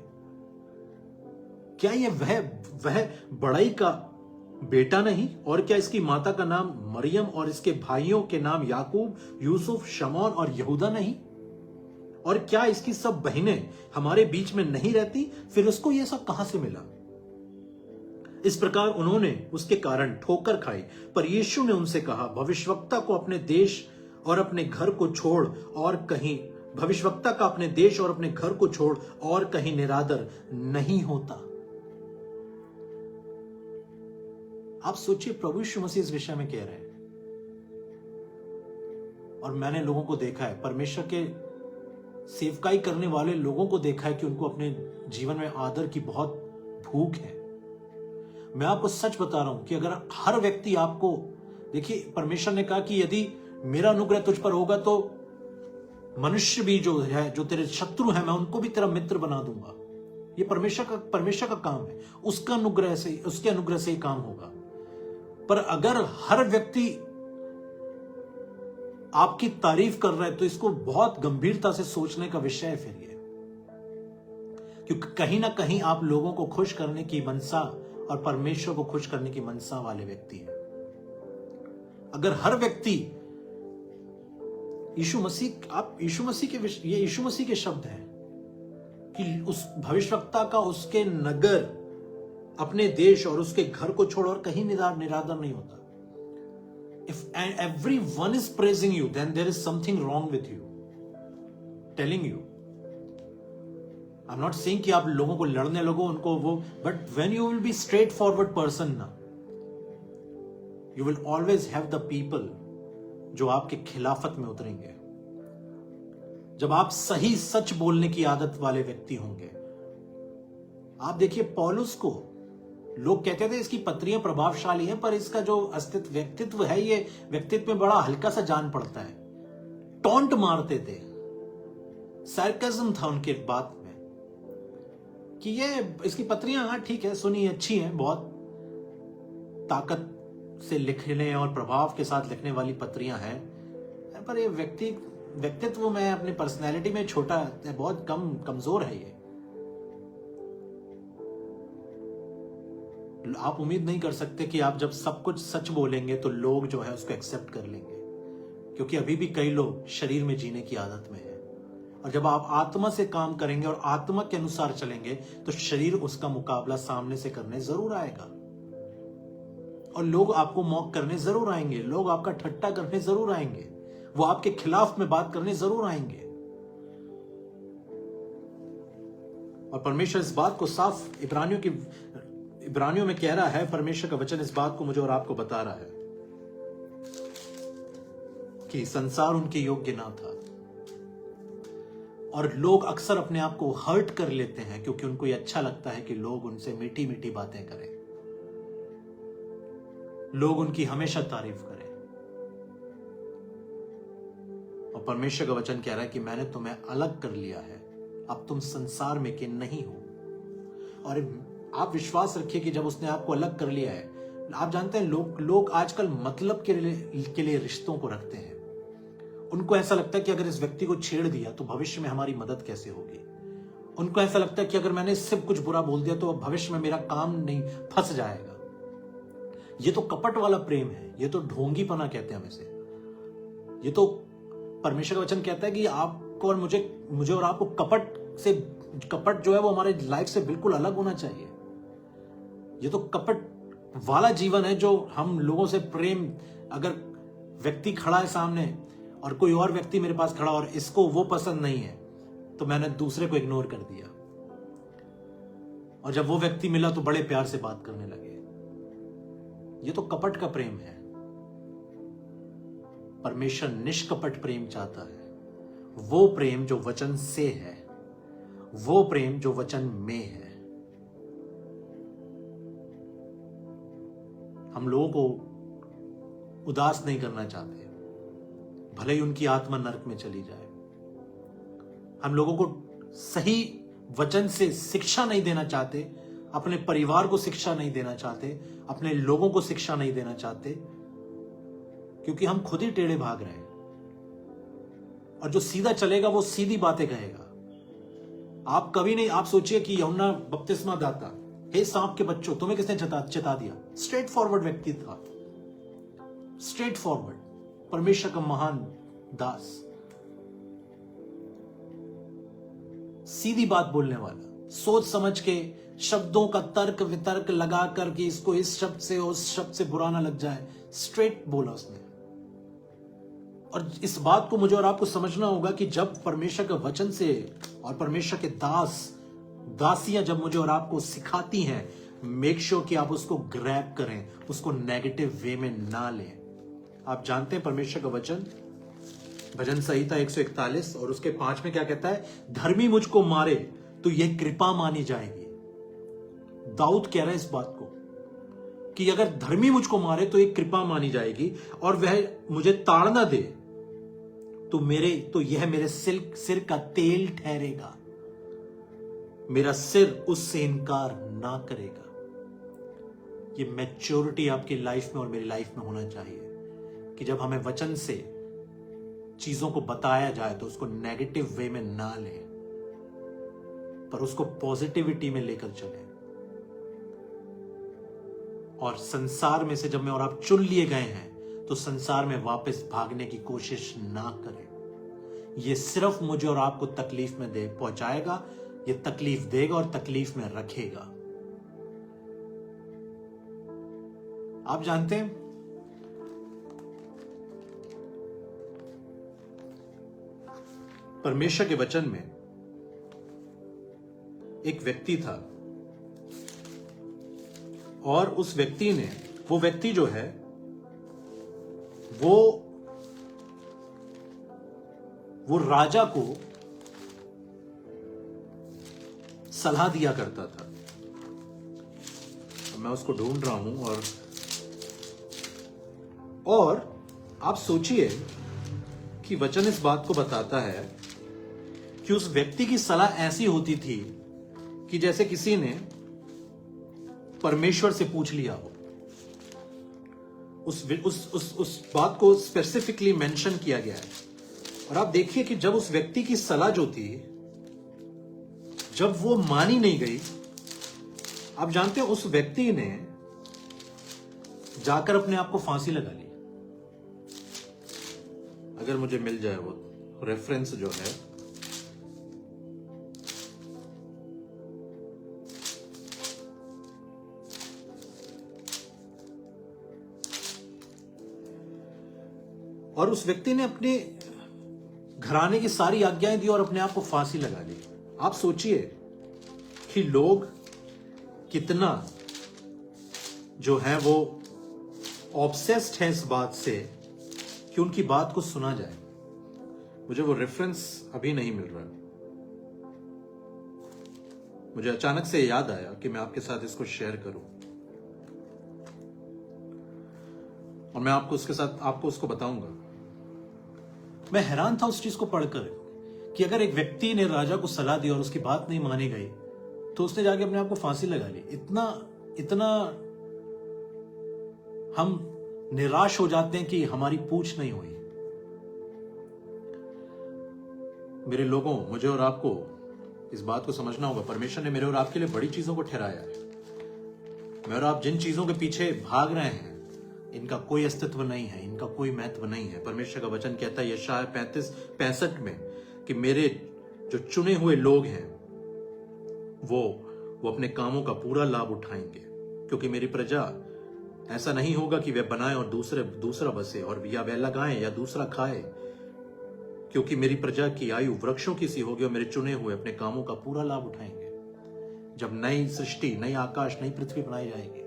क्या ये वह बड़ाई का बेटा नहीं? और क्या इसकी माता का नाम मरियम और इसके भाइयों के नाम याकूब, यूसुफ, शमौन और यहूदा नहीं? और क्या इसकी सब बहनें हमारे बीच में नहीं रहती? फिर उसको यह सब कहां से मिला? इस प्रकार उन्होंने उसके कारण ठोकर खाई। पर यीशु ने उनसे कहा, भविष्यवक्ता को अपने देश और अपने घर को छोड़ और कहीं भविष्यवक्ता का अपने देश और अपने घर को छोड़ और कहीं निरादर नहीं होता। आप सोचिए, प्रभु यीशु मसीह इस विषय में कह रहे हैं। और मैंने लोगों को देखा है, परमेश्वर के सेवकाई करने वाले लोगों को देखा है कि उनको अपने जीवन में आदर की बहुत भूख है। मैं आपको सच बता रहा हूं कि अगर हर व्यक्ति आपको, देखिए परमेश्वर ने कहा कि यदि मेरा अनुग्रह तुझ पर होगा तो मनुष्य भी जो है, जो तेरे शत्रु हैं, मैं उनको भी तेरा मित्र बना दूंगा। ये परमेश्वर का काम है, उसके अनुग्रह से ही काम होगा। पर अगर हर व्यक्ति आपकी तारीफ कर रहा है तो इसको बहुत गंभीरता से सोचने का विषय है फिर ये, क्योंकि कहीं ना कहीं आप लोगों को खुश करने की मनसा और परमेश्वर को खुश करने की मनसा वाले व्यक्ति हैं। अगर हर व्यक्ति यीशु मसीह के शब्द हैं कि उस भविष्यवक्ता का उसके नगर, अपने देश और उसके घर को छोड़ और कहीं निरादर नहीं होता। If everyone is praising you, then there is something wrong with you. Telling you. I'm not saying कि आप लोगों को लड़ने लगो, उनको वो, but when you will be straightforward person ना, you will always have the people जो आपके खिलाफत में उतरेंगे। जब आप सही सच बोलने की आदत वाले व्यक्ति होंगे। आप देखिए पौलुस को लोग कहते थे इसकी पत्रियां प्रभावशाली हैं, पर इसका जो व्यक्तित्व है, ये व्यक्तित्व में बड़ा हल्का सा जान पड़ता है। टॉन्ट मारते थे, सार्केज्म था उनके बात में कि ये इसकी पत्रियां, हाँ ठीक है, सुनी अच्छी हैं, बहुत ताकत से लिखने और प्रभाव के साथ लिखने वाली पत्रियां हैं, पर ये व्यक्तित्व में, अपनी पर्सनैलिटी में छोटा, बहुत कमजोर है ये। आप उम्मीद नहीं कर सकते कि आप जब सब कुछ सच बोलेंगे तो लोग जो है उसको एक्सेप्ट कर लेंगे, क्योंकि अभी भी कई लोग शरीर में जीने की आदत में है। और जब आप आत्मा से काम करेंगे और आत्मा के अनुसार चलेंगे तो शरीर उसका मुकाबला सामने से करने जरूर आएगा, और लोग आपको मॉक करने जरूर आएंगे, लोग आपका ठट्टा करने जरूर आएंगे, वो आपके खिलाफ में बात करने जरूर आएंगे। और परमेश्वर इस बात को साफ इब्रानियों में कह रहा है, परमेश्वर का वचन इस बात को मुझे और आपको बता रहा है कि संसार उनके योग्य ना था। और लोग अक्सर अपने आप को हर्ट कर लेते हैं क्योंकि उनको ये अच्छा लगता है कि लोग उनसे मीठी मीठी बातें करें, लोग उनकी हमेशा तारीफ करें। और परमेश्वर का वचन कह रहा है कि मैंने तुम्हें अलग कर लिया है, अब तुम संसार में के नहीं हो। और आप विश्वास रखिए कि जब उसने आपको अलग कर लिया है, आप जानते हैं लोग आजकल मतलब के लिए रिश्तों को रखते हैं। उनको ऐसा लगता है कि अगर इस व्यक्ति को छेड़ दिया तो भविष्य में हमारी मदद कैसे होगी। उनको ऐसा लगता है कि अगर मैंने इससे कुछ बुरा बोल दिया तो भविष्य में मेरा काम नहीं, फंस जाएगा। ये तो कपट वाला प्रेम है, ये तो ढोंगीपना कहते हैं हमें से। ये तो परमेश्वर का वचन कहता है कि आपको और मुझे और आपको कपट जो है वो हमारे लाइफ से बिल्कुल अलग होना चाहिए। ये तो कपट वाला जीवन है जो हम लोगों से प्रेम, अगर व्यक्ति खड़ा है सामने और कोई और व्यक्ति मेरे पास खड़ा और इसको वो पसंद नहीं है तो मैंने दूसरे को इग्नोर कर दिया, और जब वो व्यक्ति मिला तो बड़े प्यार से बात करने लगे। ये तो कपट का प्रेम है। परमेश्वर निष्कपट प्रेम चाहता है, वो प्रेम जो वचन से है, वो प्रेम जो वचन में है। हम लोगों को उदास नहीं करना चाहते, भले ही उनकी आत्मा नरक में चली जाए। हम लोगों को सही वचन से शिक्षा नहीं देना चाहते, अपने परिवार को शिक्षा नहीं देना चाहते, अपने लोगों को शिक्षा नहीं देना चाहते, क्योंकि हम खुद ही टेढ़े भाग रहे हैं। और जो सीधा चलेगा वो सीधी बातें कहेगा। आप कभी नहीं, आप सोचिए कि यूहन्ना बपतिस्मा दाता, हे सांप के बच्चों, तुम्हें किसने चेता दिया? स्ट्रेट फॉरवर्ड व्यक्ति था, स्ट्रेट फॉरवर्ड, परमेश्वर का महान दास, सीधी बात बोलने वाला, सोच समझ के शब्दों का तर्क वितर्क लगा करके इसको इस शब्द से उस शब्द से बुरा ना लग जाए, स्ट्रेट बोला उसने। और इस बात को मुझे और आपको समझना होगा कि जब परमेश्वर के वचन से और परमेश्वर के दासियां जब मुझे और आपको सिखाती हैं, मेक श्योर कि आप उसको ग्रैब करें, उसको नेगेटिव वे में ना लें। आप जानते हैं परमेश्वर का वचन भजन संहिता 141 और उसके 5 में क्या कहता है? धर्मी मुझको मारे तो यह कृपा मानी जाएगी। दाऊद कह रहा है इस बात को कि अगर धर्मी मुझको मारे तो एक कृपा मानी जाएगी, और वह मुझे ताड़ना दे तो यह मेरे सिर का तेल ठहरेगा, मेरा सिर उससे इनकार ना करेगा। ये मैच्योरिटी आपकी लाइफ में और मेरी लाइफ में होना चाहिए कि जब हमें वचन से चीजों को बताया जाए तो उसको नेगेटिव वे में ना लें, पर उसको पॉजिटिविटी में लेकर चलें। और संसार में से जब मैं और आप चुन लिए गए हैं तो संसार में वापस भागने की कोशिश ना करें। ये सिर्फ मुझे और आपको तकलीफ में पहुंचाएगा, ये तकलीफ देगा और तकलीफ में रखेगा। आप जानते हैं परमेश्वर के वचन में एक व्यक्ति था, और उस व्यक्ति ने, वो व्यक्ति जो है वो राजा को सलाह दिया करता था। मैं उसको ढूंढ रहा हूं। और आप सोचिए कि वचन इस बात को बताता है कि उस व्यक्ति की सलाह ऐसी होती थी कि जैसे किसी ने परमेश्वर से पूछ लिया हो। उस बात को स्पेसिफिकली मेंशन किया गया है। और आप देखिए कि जब उस व्यक्ति की सलाह जो थी, जब वो मानी नहीं गई, आप जानते हैं उस व्यक्ति ने जाकर अपने आप को फांसी लगा ली। अगर मुझे मिल जाए वो रेफरेंस जो है, और उस व्यक्ति ने अपने घराने की सारी आज्ञाएं दी और अपने आप को फांसी लगा ली। आप सोचिए कि लोग कितना जो है वो ऑब्सेस्ड है इस बात से कि उनकी बात को सुना जाए। मुझे वो रेफरेंस अभी नहीं मिल रहा। मुझे अचानक से याद आया कि मैं आपके साथ इसको शेयर करूं, और मैं आपको उसके साथ आपको उसको बताऊंगा। मैं हैरान था उस चीज को पढ़कर कि अगर एक व्यक्ति ने राजा को सलाह दी और उसकी बात नहीं मानी गई तो उसने जाके अपने आप को फांसी लगा ली। इतना हम निराश हो जाते हैं कि हमारी पूछ नहीं हुई। मेरे लोगों, मुझे और आपको इस बात को समझना होगा, परमेश्वर ने मेरे और आपके लिए बड़ी चीजों को ठहराया है। मैं और आप जिन चीजों के पीछे भाग रहे हैं इनका कोई अस्तित्व नहीं है, इनका कोई महत्व नहीं है। परमेश्वर का वचन कहता है यशायाह 35-65 में कि मेरे जो चुने हुए लोग हैं वो अपने कामों का पूरा लाभ उठाएंगे, क्योंकि मेरी प्रजा ऐसा नहीं होगा कि वे बनाए और दूसरा बसे, और या वे लगाएं या दूसरा खाए, क्योंकि मेरी प्रजा की आयु वृक्षों की सी होगी और मेरे चुने हुए अपने कामों का पूरा लाभ उठाएंगे। जब नई सृष्टि, नई आकाश, नई पृथ्वी बनाई जाएगी,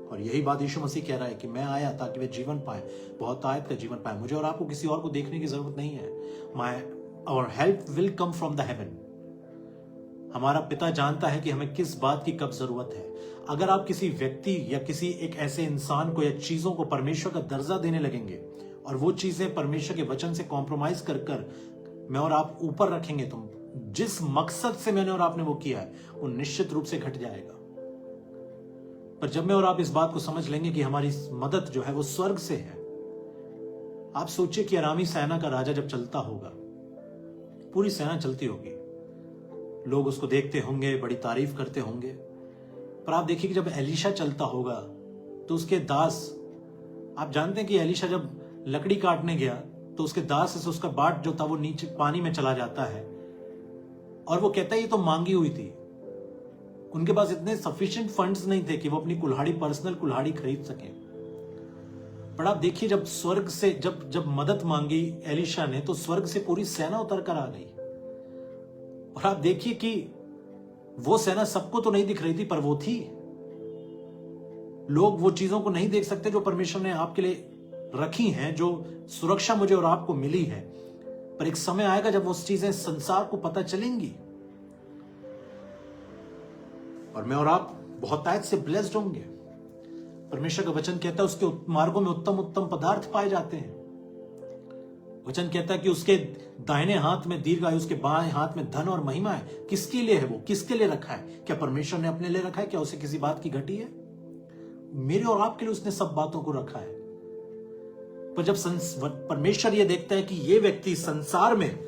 और यही बात यीशु मसीह कह रहा है कि मैं आया ताकि वे जीवन पाए, बहुत आयत का जीवन पाए। मुझे और आपको किसी और को देखने की जरूरत नहीं है। Our help will come from the heaven। हमारा पिता जानता है कि हमें किस बात की कब जरूरत है। अगर आप किसी व्यक्ति या किसी एक ऐसे इंसान को या चीजों को परमेश्वर का दर्जा देने लगेंगे और वो चीजें परमेश्वर के वचन से कॉम्प्रोमाइज कर मैं और आप ऊपर रखेंगे, तो जिस मकसद से मैंने और आपने वो किया है वो निश्चित रूप से घट जाएगा। पर जब मैं और आप इस बात को समझ लेंगे कि हमारी मदद जो है वो स्वर्ग से है। आप सोचिए कि अरामी सेना का राजा जब चलता होगा, पूरी सेना चलती होगी, लोग उसको देखते होंगे, बड़ी तारीफ करते होंगे, पर आप देखिए कि जब एलीशा चलता होगा तो उसके दास, आप जानते हैं कि एलीशा जब लकड़ी काटने गया तो उसके दास से उसका बाट जो था वो नीचे पानी में चला जाता है, और वो कहता है ये तो मांगी हुई थी। उनके पास इतने सफिशिएंट फंड्स नहीं थे कि वो अपनी कुल्हाड़ी, पर्सनल कुल्हाड़ी खरीद सके। पर आप देखिए जब स्वर्ग से जब मदद मांगी एलीशा ने, तो स्वर्ग से पूरी सेना उतर कर आ गई। और आप देखिए कि वो सेना सबको तो नहीं दिख रही थी, पर वो थी। लोग वो चीजों को नहीं देख सकते जो परमेश्वर ने आपके लिए रखी हैं, जो सुरक्षा मुझे और आपको मिली है, पर एक समय आएगा जब वो चीजें संसार को पता चलेंगी और मैं और आप बहुत आयत से ब्लेस्ड होंगे। परमेश्वर का वचन कहता है उसके मार्गों में उत्तम उत्तम पदार्थ पाए जाते हैं। वचन कहता है कि उसके दाहिने हाथ में दीर्घायु, उसके बाएं हाथ में धन और महिमा है। किसके लिए है वो? किसके लिए रखा है? क्या परमेश्वर ने अपने लिए रखा है? क्या उसे किसी बात की घटी है? मेरे और आपके लिए उसने सब बातों को रखा है। पर जब परमेश्वर ये देखता है कि ये व्यक्ति संसार में,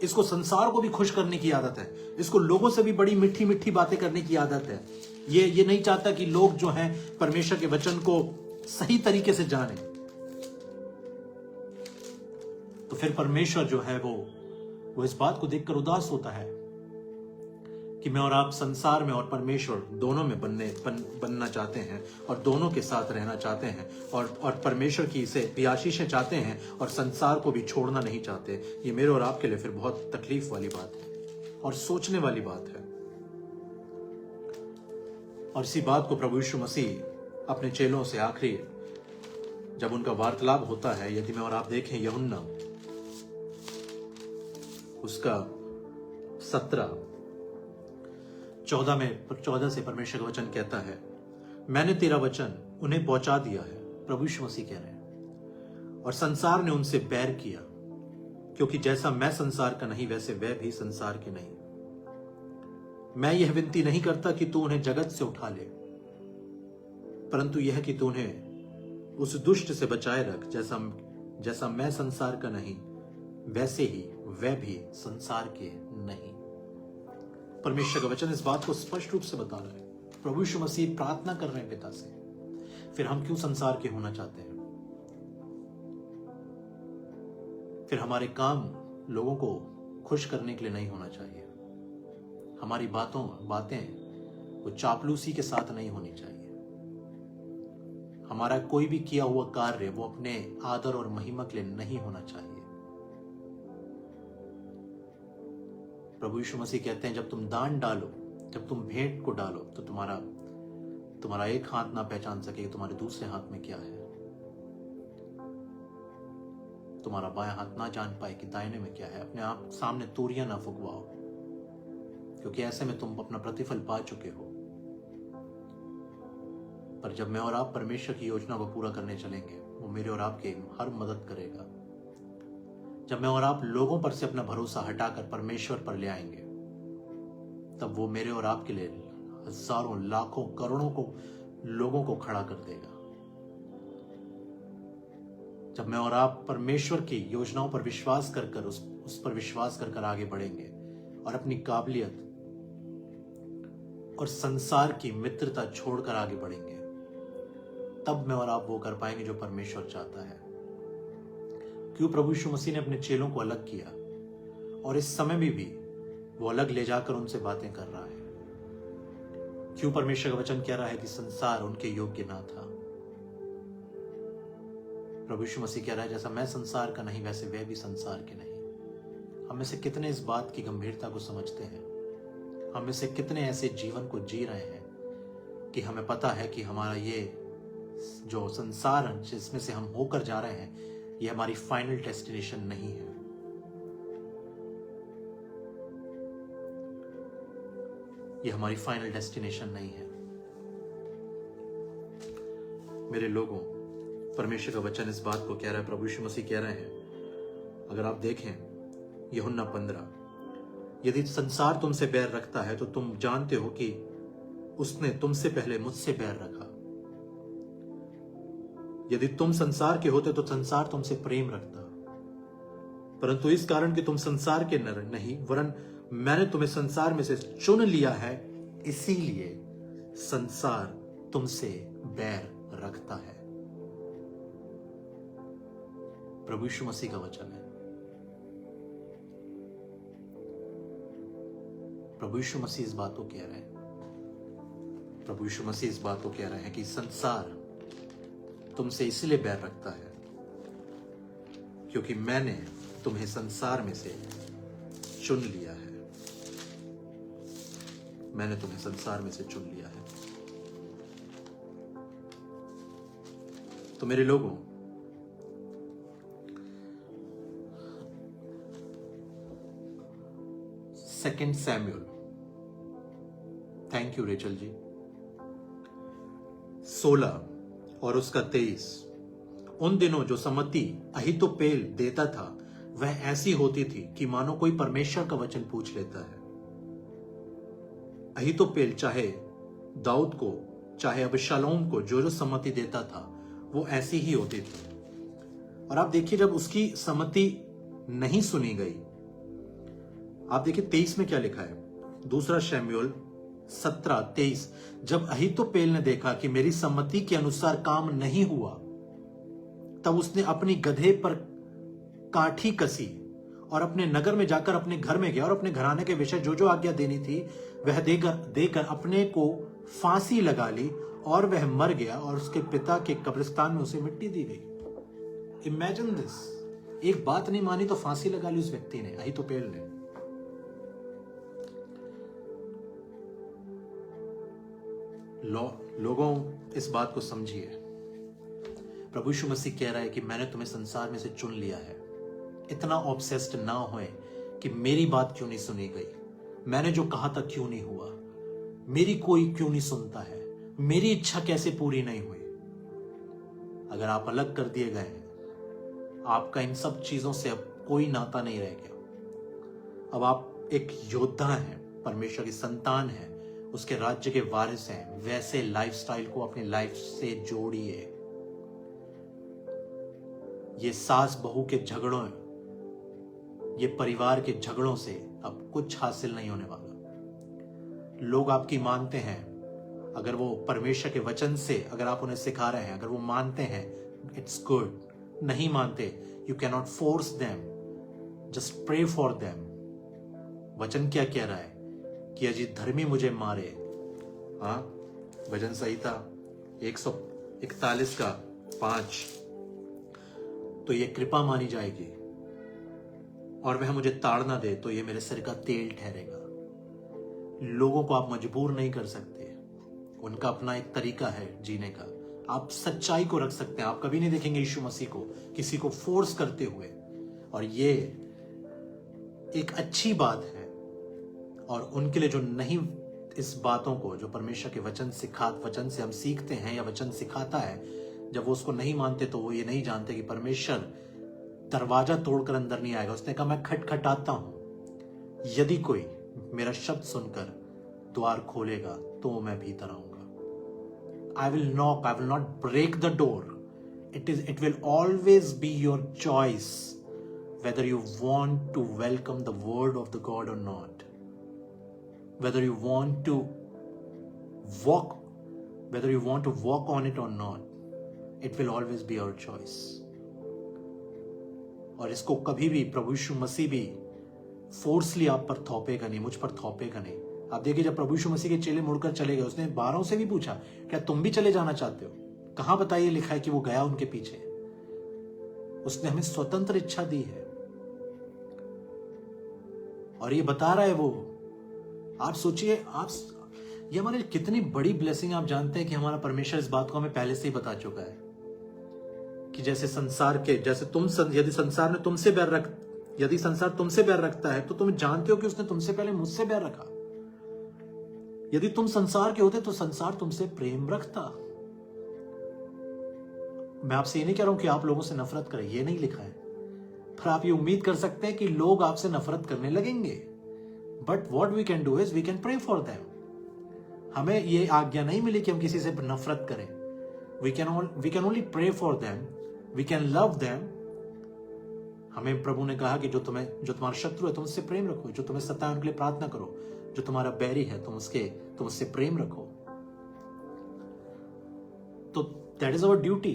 इसको संसार को भी खुश करने की आदत है, इसको लोगों से भी बड़ी मीठी मीठी बातें करने की आदत है, ये नहीं चाहता कि लोग जो हैं परमेश्वर के वचन को सही तरीके से जाने, तो फिर परमेश्वर जो है वो इस बात को देखकर उदास होता है कि मैं और आप संसार में और परमेश्वर दोनों में बनना चाहते हैं और दोनों के साथ रहना चाहते हैं और परमेश्वर की से आशीषें चाहते हैं और संसार को भी छोड़ना नहीं चाहते। ये मेरे और आपके लिए फिर बहुत तकलीफ वाली बात है और सोचने वाली बात है। और इसी बात को प्रभु यीशु मसीह अपने चेलों से आखिरी जब उनका वार्तालाप होता है, यदि मैं और आप देखें यूहन्ना उसका 14 से परमेश्वर का वचन कहता है, मैंने तेरा वचन उन्हें पहुंचा दिया है, प्रभु यीशु मसीह कह रहे हैं, और संसार ने उनसे बैर किया, क्योंकि जैसा मैं संसार का नहीं वैसे वह भी संसार के नहीं। मैं यह विनती नहीं करता कि तू उन्हें जगत से उठा ले, परंतु यह कि तू उन्हें उस दुष्ट से बचाए रख। जैसा मैं संसार का नहीं वैसे ही वह भी संसार के नहीं। परमेश्वर का वचन इस बात को स्पष्ट रूप से बता रहा है। प्रभु यीशु मसीह प्रार्थना कर रहे हैं पिता से, फिर हम क्यों संसार के होना चाहते हैं? फिर हमारे काम लोगों को खुश करने के लिए नहीं होना चाहिए। हमारी बातें वो चापलूसी के साथ नहीं होनी चाहिए। हमारा कोई भी किया हुआ कार्य वो अपने आदर और महिमा के लिए नहीं होना चाहिए। प्रभु यीशु मसीह कहते हैं, जब तुम दान डालो, जब तुम भेंट को डालो, तो तुम्हारा एक हाथ ना पहचान सके कि तुम्हारे दूसरे हाथ में क्या है। तुम्हारा बायां हाथ ना जान पाए कि दाहिने में क्या है। अपने आप सामने तूरियां ना फुकवाओ, क्योंकि ऐसे में तुम अपना प्रतिफल पा चुके हो। पर जब मैं और आप परमेश्वर की योजना को पूरा करने चलेंगे, वो मेरे और आपके हर मदद करेगा। जब मैं और आप लोगों पर से अपना भरोसा हटाकर परमेश्वर पर ले आएंगे, तब वो मेरे और आपके लिए हजारों, लाखों, करोड़ों को लोगों को खड़ा कर देगा। जब मैं और आप परमेश्वर की योजनाओं पर विश्वास कर उस पर विश्वास कर आगे बढ़ेंगे और अपनी काबिलियत और संसार की मित्रता छोड़कर आगे बढ़ेंगे, तब मैं और आप वो कर पाएंगे जो परमेश्वर चाहता है। क्यों प्रभु यीशु मसीह ने अपने चेलों को अलग किया और इस समय में भी वो अलग ले जाकर उनसे बातें कर रहा है? क्यों परमेश्वर का वचन कह रहा है कि संसार उनके योग्य ना था? प्रभु यीशु मसीह कह रहा है, जैसा मैं संसार का नहीं वैसे वह भी संसार के नहीं। हम में से कितने इस बात की गंभीरता को समझते हैं? हम में से कितने ऐसे जीवन को जी रहे हैं कि हमें पता है कि हमारा ये जो संसार जिसमें से हम होकर जा रहे हैं, ये हमारी फाइनल डेस्टिनेशन नहीं है। ये हमारी फाइनल डेस्टिनेशन नहीं है। मेरे लोगों, परमेश्वर का वचन इस बात को कह रहा है, प्रभु यीशु मसीह कह रहे हैं। अगर आप देखें यूहन्ना 15, यदि संसार तुमसे बैर रखता है तो तुम जानते हो कि उसने तुमसे पहले मुझसे बैर रखा। यदि तुम संसार के होते तो संसार तुमसे प्रेम रखता, परंतु इस कारण कि तुम संसार के नहीं वरन मैंने तुम्हें संसार में से चुन लिया है, इसीलिए संसार तुमसे बैर रखता है। प्रभु यीशु मसीह का वचन है। प्रभु यीशु मसीह इस बात को कह रहे हैं। प्रभु यीशु मसीह इस बात को कह रहे हैं कि संसार तुमसे इसलिए बैर रखता है क्योंकि मैंने तुम्हें संसार में से चुन लिया है। मैंने तुम्हें संसार में से चुन लिया है। तो मेरे लोगों, second Samuel, thank you Rachel ji, 16 और उसका 23। उन दिनों जो सम्मति अहीतोपेल देता था वह ऐसी होती थी कि मानो कोई परमेश्वर का वचन पूछ लेता है। अहीतोपेल चाहे दाऊद को चाहे अबशालोम को जो सम्मति देता था वो ऐसी ही होती थी। और आप देखिए, जब उसकी सम्मति नहीं सुनी गई, आप देखिए 23 में क्या लिखा है, दूसरा शमूएल 17:23। जब अहीतोपेल ने देखा कि मेरी सम्मति के अनुसार काम नहीं हुआ, तब उसने अपनी गधे पर काठी कसी और अपने नगर में जाकर अपने घर में गया और अपने घराने के विषय जो जो आज्ञा देनी थी वह देकर अपने को फांसी लगा ली और वह मर गया और उसके पिता के कब्रिस्तान में उसे मिट्टी दी गई। इमेजिन दिस, एक बात नहीं मानी तो फांसी लगा ली उस व्यक्ति ने, अहीतोपेल ने। लोगों, इस बात को समझिए। प्रभु यीशु मसीह कह रहा है कि मैंने तुम्हें संसार में से चुन लिया है। इतना ऑब्सेस्ड ना होए कि मेरी बात क्यों नहीं सुनी गई, मैंने जो कहा था क्यों नहीं हुआ, मेरी कोई क्यों नहीं सुनता है, मेरी इच्छा कैसे पूरी नहीं हुई। अगर आप अलग कर दिए गए हैं, आपका इन सब चीजों से अब कोई नाता नहीं रह गया। अब आप एक योद्धा हैं, परमेश्वर की संतान हैं, उसके राज्य के वारिस हैं। वैसे लाइफस्टाइल को अपनी लाइफ से जोड़िए। ये सास बहू के झगड़ों, ये परिवार के झगड़ों से अब कुछ हासिल नहीं होने वाला। लोग आपकी मानते हैं, अगर वो परमेश्वर के वचन से अगर आप उन्हें सिखा रहे हैं, अगर वो मानते हैं, इट्स गुड। नहीं मानते, you can not force them, just pray for them. वचन क्या कह रहा है कि अजी धर्मी मुझे मारे। हाँ, भजन संहिता 141 का 5, तो ये कृपा मानी जाएगी, और वह मुझे ताड़ना दे तो ये मेरे सिर का तेल ठहरेगा। लोगों को आप मजबूर नहीं कर सकते, उनका अपना एक तरीका है जीने का। आप सच्चाई को रख सकते हैं। आप कभी नहीं देखेंगे यीशु मसीह को किसी को फोर्स करते हुए, और ये एक अच्छी बात है। और उनके लिए जो नहीं, इस बातों को जो परमेश्वर के वचन से हम सीखते हैं या वचन सिखाता है, जब वो उसको नहीं मानते तो वो ये नहीं जानते कि परमेश्वर दरवाजा तोड़कर अंदर नहीं आएगा। उसने कहा मैं खटखटाता हूं, यदि कोई मेरा शब्द सुनकर द्वार खोलेगा तो मैं भीतर आऊंगा। I will knock, I will not break the door. It will always be your choice whether you want to welcome the word of the God or not. Whether you want to walk on it or not. It will always be your choice. और इसको कभी भी प्रभु यीशु मसीह भी फोर्सली आप पर थोपेगा नहीं, मुझ पर थोपेगा नहीं। आप देखिए, जब प्रभु यीशु मसीह के चेले मुड़कर चले गए, उसने 12 से भी पूछा, क्या तुम भी चले जाना चाहते हो? कहां बताइए लिखा है कि वो गया उनके पीछे। उसने हमें स्वतंत्र इच्छा दी है, और ये बता रहा है वो। आप सोचिए, ये हमारे लिए कितनी बड़ी ब्लेसिंग। आप जानते हैं कि हमारा परमेश्वर इस बात को हमें पहले से ही बता चुका है कि यदि संसार तुमसे बैर रखता है तो तुम जानते हो कि उसने तुमसे पहले मुझसे बैर रखा। यदि तुम संसार के होते तो संसार तुमसे प्रेम रखता। मैं आपसे ये नहीं कह रहा हूं कि आप लोगों से नफरत करें, ये नहीं लिखा है, पर आप ये उम्मीद कर सकते हैं कि लोग आपसे नफरत करने लगेंगे। But what we can do is we can pray for them. हमें ये आज्ञा नहीं मिली कि हम किसी से नफरत करें। We can only pray for them, we can love them. हमें प्रभु ने कहा कि जो तुम्हारा शत्रु है तुम उससे प्रेम रखो, जो तुम्हें सताए उनके लिए प्रार्थना करो, जो तुम्हारा बैरी है तुम उससे प्रेम रखो। तो that is our duty,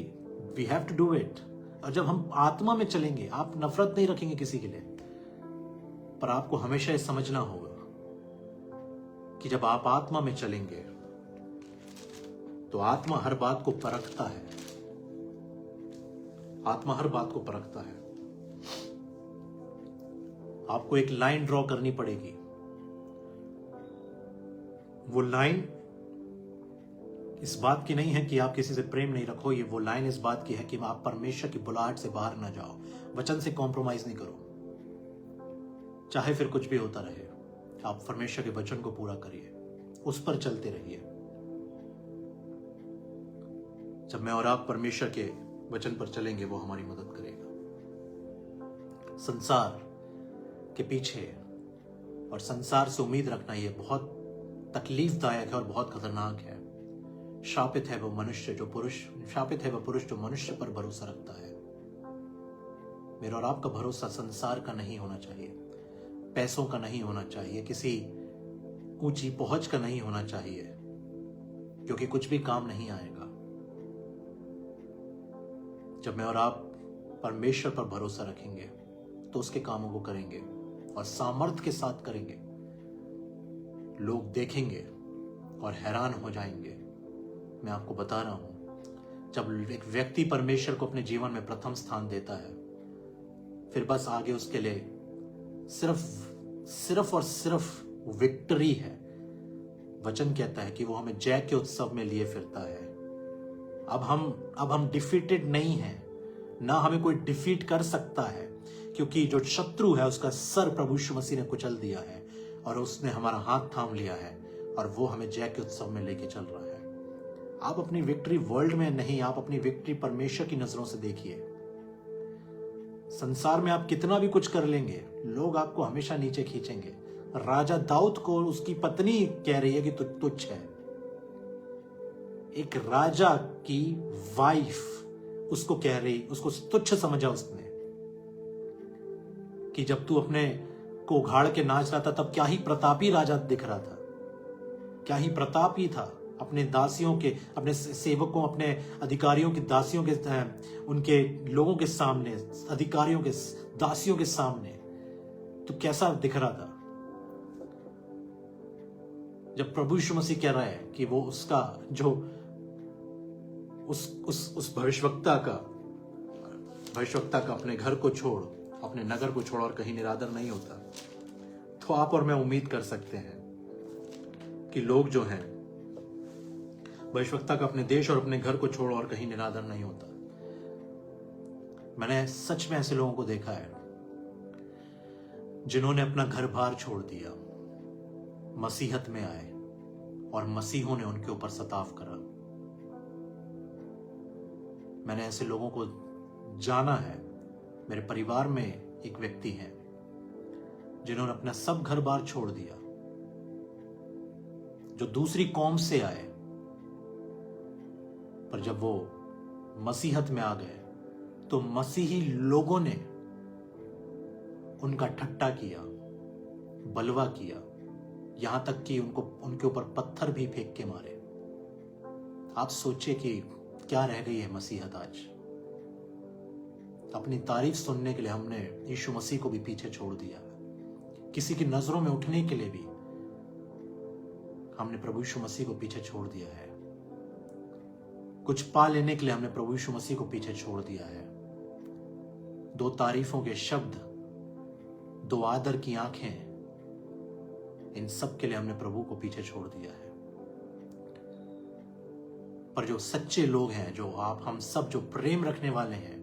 we have to do it. और जब हम आत्मा में चलेंगे, आप नफरत नहीं रखेंगे किसी के लिए, पर आपको हमेशा ये समझना होगा कि जब आप आत्मा में चलेंगे तो आत्मा हर बात को परखता है। आत्मा हर बात को परखता है। आपको एक लाइन ड्रॉ करनी पड़ेगी। वो लाइन इस बात की नहीं है कि आप किसी से प्रेम नहीं रखो, वो लाइन इस बात की है कि आप परमेश्वर की बुलाहट से बाहर ना जाओ। वचन से कॉम्प्रोमाइज नहीं करो, चाहे फिर कुछ भी होता रहे। आप परमेश्वर के वचन को पूरा करिए, उस पर चलते रहिए। जब मैं और आप परमेश्वर के वचन पर चलेंगे, वो हमारी मदद करेगा। संसार के पीछे और संसार से उम्मीद रखना ये बहुत तकलीफदायक है और बहुत खतरनाक है। शापित है वह पुरुष जो मनुष्य पर भरोसा रखता है। मेरा और आपका भरोसा संसार का नहीं होना चाहिए, पैसों का नहीं होना चाहिए, किसी ऊंची पहुंच का नहीं होना चाहिए, क्योंकि कुछ भी काम नहीं आएगा। जब मैं और आप परमेश्वर पर भरोसा रखेंगे तो उसके कामों को करेंगे और सामर्थ्य के साथ करेंगे। लोग देखेंगे और हैरान हो जाएंगे। मैं आपको बता रहा हूं, जब एक व्यक्ति परमेश्वर को अपने जीवन में प्रथम स्थान देता है, फिर बस आगे उसके लिए सिर्फ और सिर्फ विक्ट्री है। वचन कहता है कि वो हमें जय के उत्सव में लिए फिरता है। अब हम डिफीटेड नहीं हैं, ना हमें कोई डिफीट कर सकता है, क्योंकि जो शत्रु है उसका सर प्रभु यीशु मसीह ने कुचल दिया है और उसने हमारा हाथ थाम लिया है और वो हमें जय के उत्सव में लेके चल रहा है। आप अपनी विक्ट्री वर्ल्ड में नहीं, आप अपनी विक्ट्री परमेश्वर की नजरों से देखिए। संसार में आप कितना भी कुछ कर लेंगे, लोग आपको हमेशा नीचे खींचेंगे। राजा दाऊद को उसकी पत्नी कह रही है कि तू तुच्छ है। एक राजा की वाइफ उसको कह रही, उसको तुच्छ समझा उसने कि जब तू अपने को उघाड़ के नाच रहा था तब क्या ही प्रतापी राजा दिख रहा था, क्या ही प्रतापी था। अपने दासियों के, अपने सेवकों, अपने अधिकारियों के दासियों के, उनके लोगों के सामने, अधिकारियों के दासियों के सामने तो कैसा दिख रहा था? जब प्रभु यीशु मसीह कह रहा है कि वो उसका जो उस भविष्यवक्ता का अपने घर को छोड़, अपने नगर को छोड़ और कहीं निरादर नहीं होता, तो आप और मैं उम्मीद कर सकते हैं कि लोग जो हैं, भविष्यवक्ता का अपने देश और अपने घर को छोड़ और कहीं निरादर नहीं होता। मैंने सच में ऐसे लोगों को देखा है जिन्होंने अपना घर बार छोड़ दिया, मसीहत में आए और मसीहों ने उनके ऊपर सताव करा। मैंने ऐसे लोगों को जाना है। मेरे परिवार में एक व्यक्ति हैं जिन्होंने अपना सब घर बार छोड़ दिया, जो दूसरी कौम से आए, पर जब वो मसीहत में आ गए तो मसीही लोगों ने उनका ठट्टा किया, बलवा किया, यहां तक कि उनके ऊपर पत्थर भी फेंक के मारे। आप सोचिए कि क्या रह गई है मसीहत आज। अपनी तारीफ सुनने के लिए हमने यीशु मसीह को भी पीछे छोड़ दिया। किसी की नजरों में उठने के लिए भी हमने प्रभु यीशु मसीह को पीछे छोड़ दिया है। कुछ पा लेने के लिए हमने प्रभु यीशु मसीह को पीछे छोड़ दिया है। दो तारीफों के शब्द, दो आदर की आंखें, इन सब के लिए हमने प्रभु को पीछे छोड़ दिया है। पर जो सच्चे लोग हैं, जो हम सब जो प्रेम रखने वाले हैं,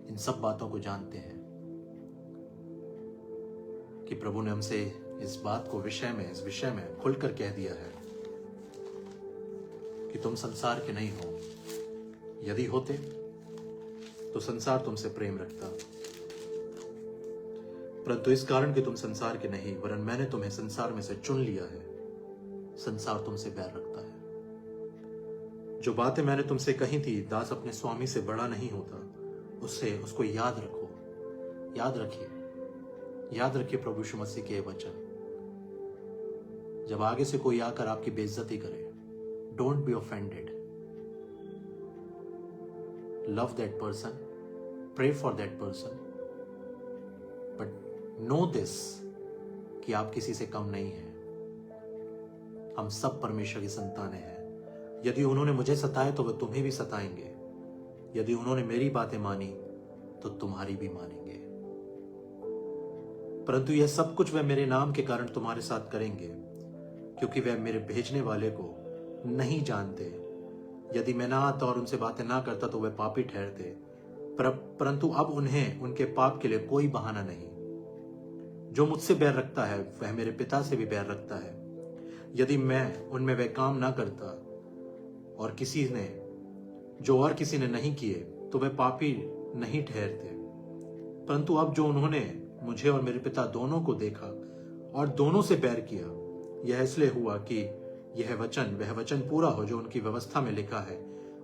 इन सब बातों को जानते हैं कि प्रभु ने हमसे इस विषय में खुलकर कह दिया है कि तुम संसार के नहीं हो। यदि होते तो संसार तुमसे प्रेम रखता, परंतु इस कारण कि तुम संसार के नहीं, वरन मैंने तुम्हें संसार में से चुन लिया है, संसार तुमसे बैर रखता है। जो बातें मैंने तुमसे कही थी, दास अपने स्वामी से बड़ा नहीं होता, उसको याद रखो। याद रखिए प्रभु यीशु मसीह के वचन। जब आगे से कोई आकर आपकी बेइज्जती करे, don't be offended, love that person, pray for that person, but know this कि आप किसी से कम नहीं हैं। हम सब परमेश्वर की संतानें हैं। यदि उन्होंने मुझे सताया तो वह तुम्हें भी सताएंगे। यदि उन्होंने मेरी बातें मानी तो तुम्हारी भी मानेंगे। परंतु यह सब कुछ वह मेरे नाम के कारण तुम्हारे साथ करेंगे, क्योंकि वह मेरे भेजने वाले को नहीं जानते। यदि मैं ना आता और उनसे बातें ना करता तो वह पापी ठहरते, परंतु अब उन्हें उनके पाप के लिए कोई बहाना नहीं। जो मुझसे बैर रखता है वह मेरे पिता से भी बैर रखता है। यदि मैं उनमें वह काम ना करता और किसी ने नहीं किए तो वे पापी नहीं ठहरते। परंतु अब जो उन्होंने मुझे और मेरे पिता दोनों को देखा और दोनों से बैर किया, यह इसलिए हुआ कि वह वचन पूरा हो जो उनकी व्यवस्था में लिखा है,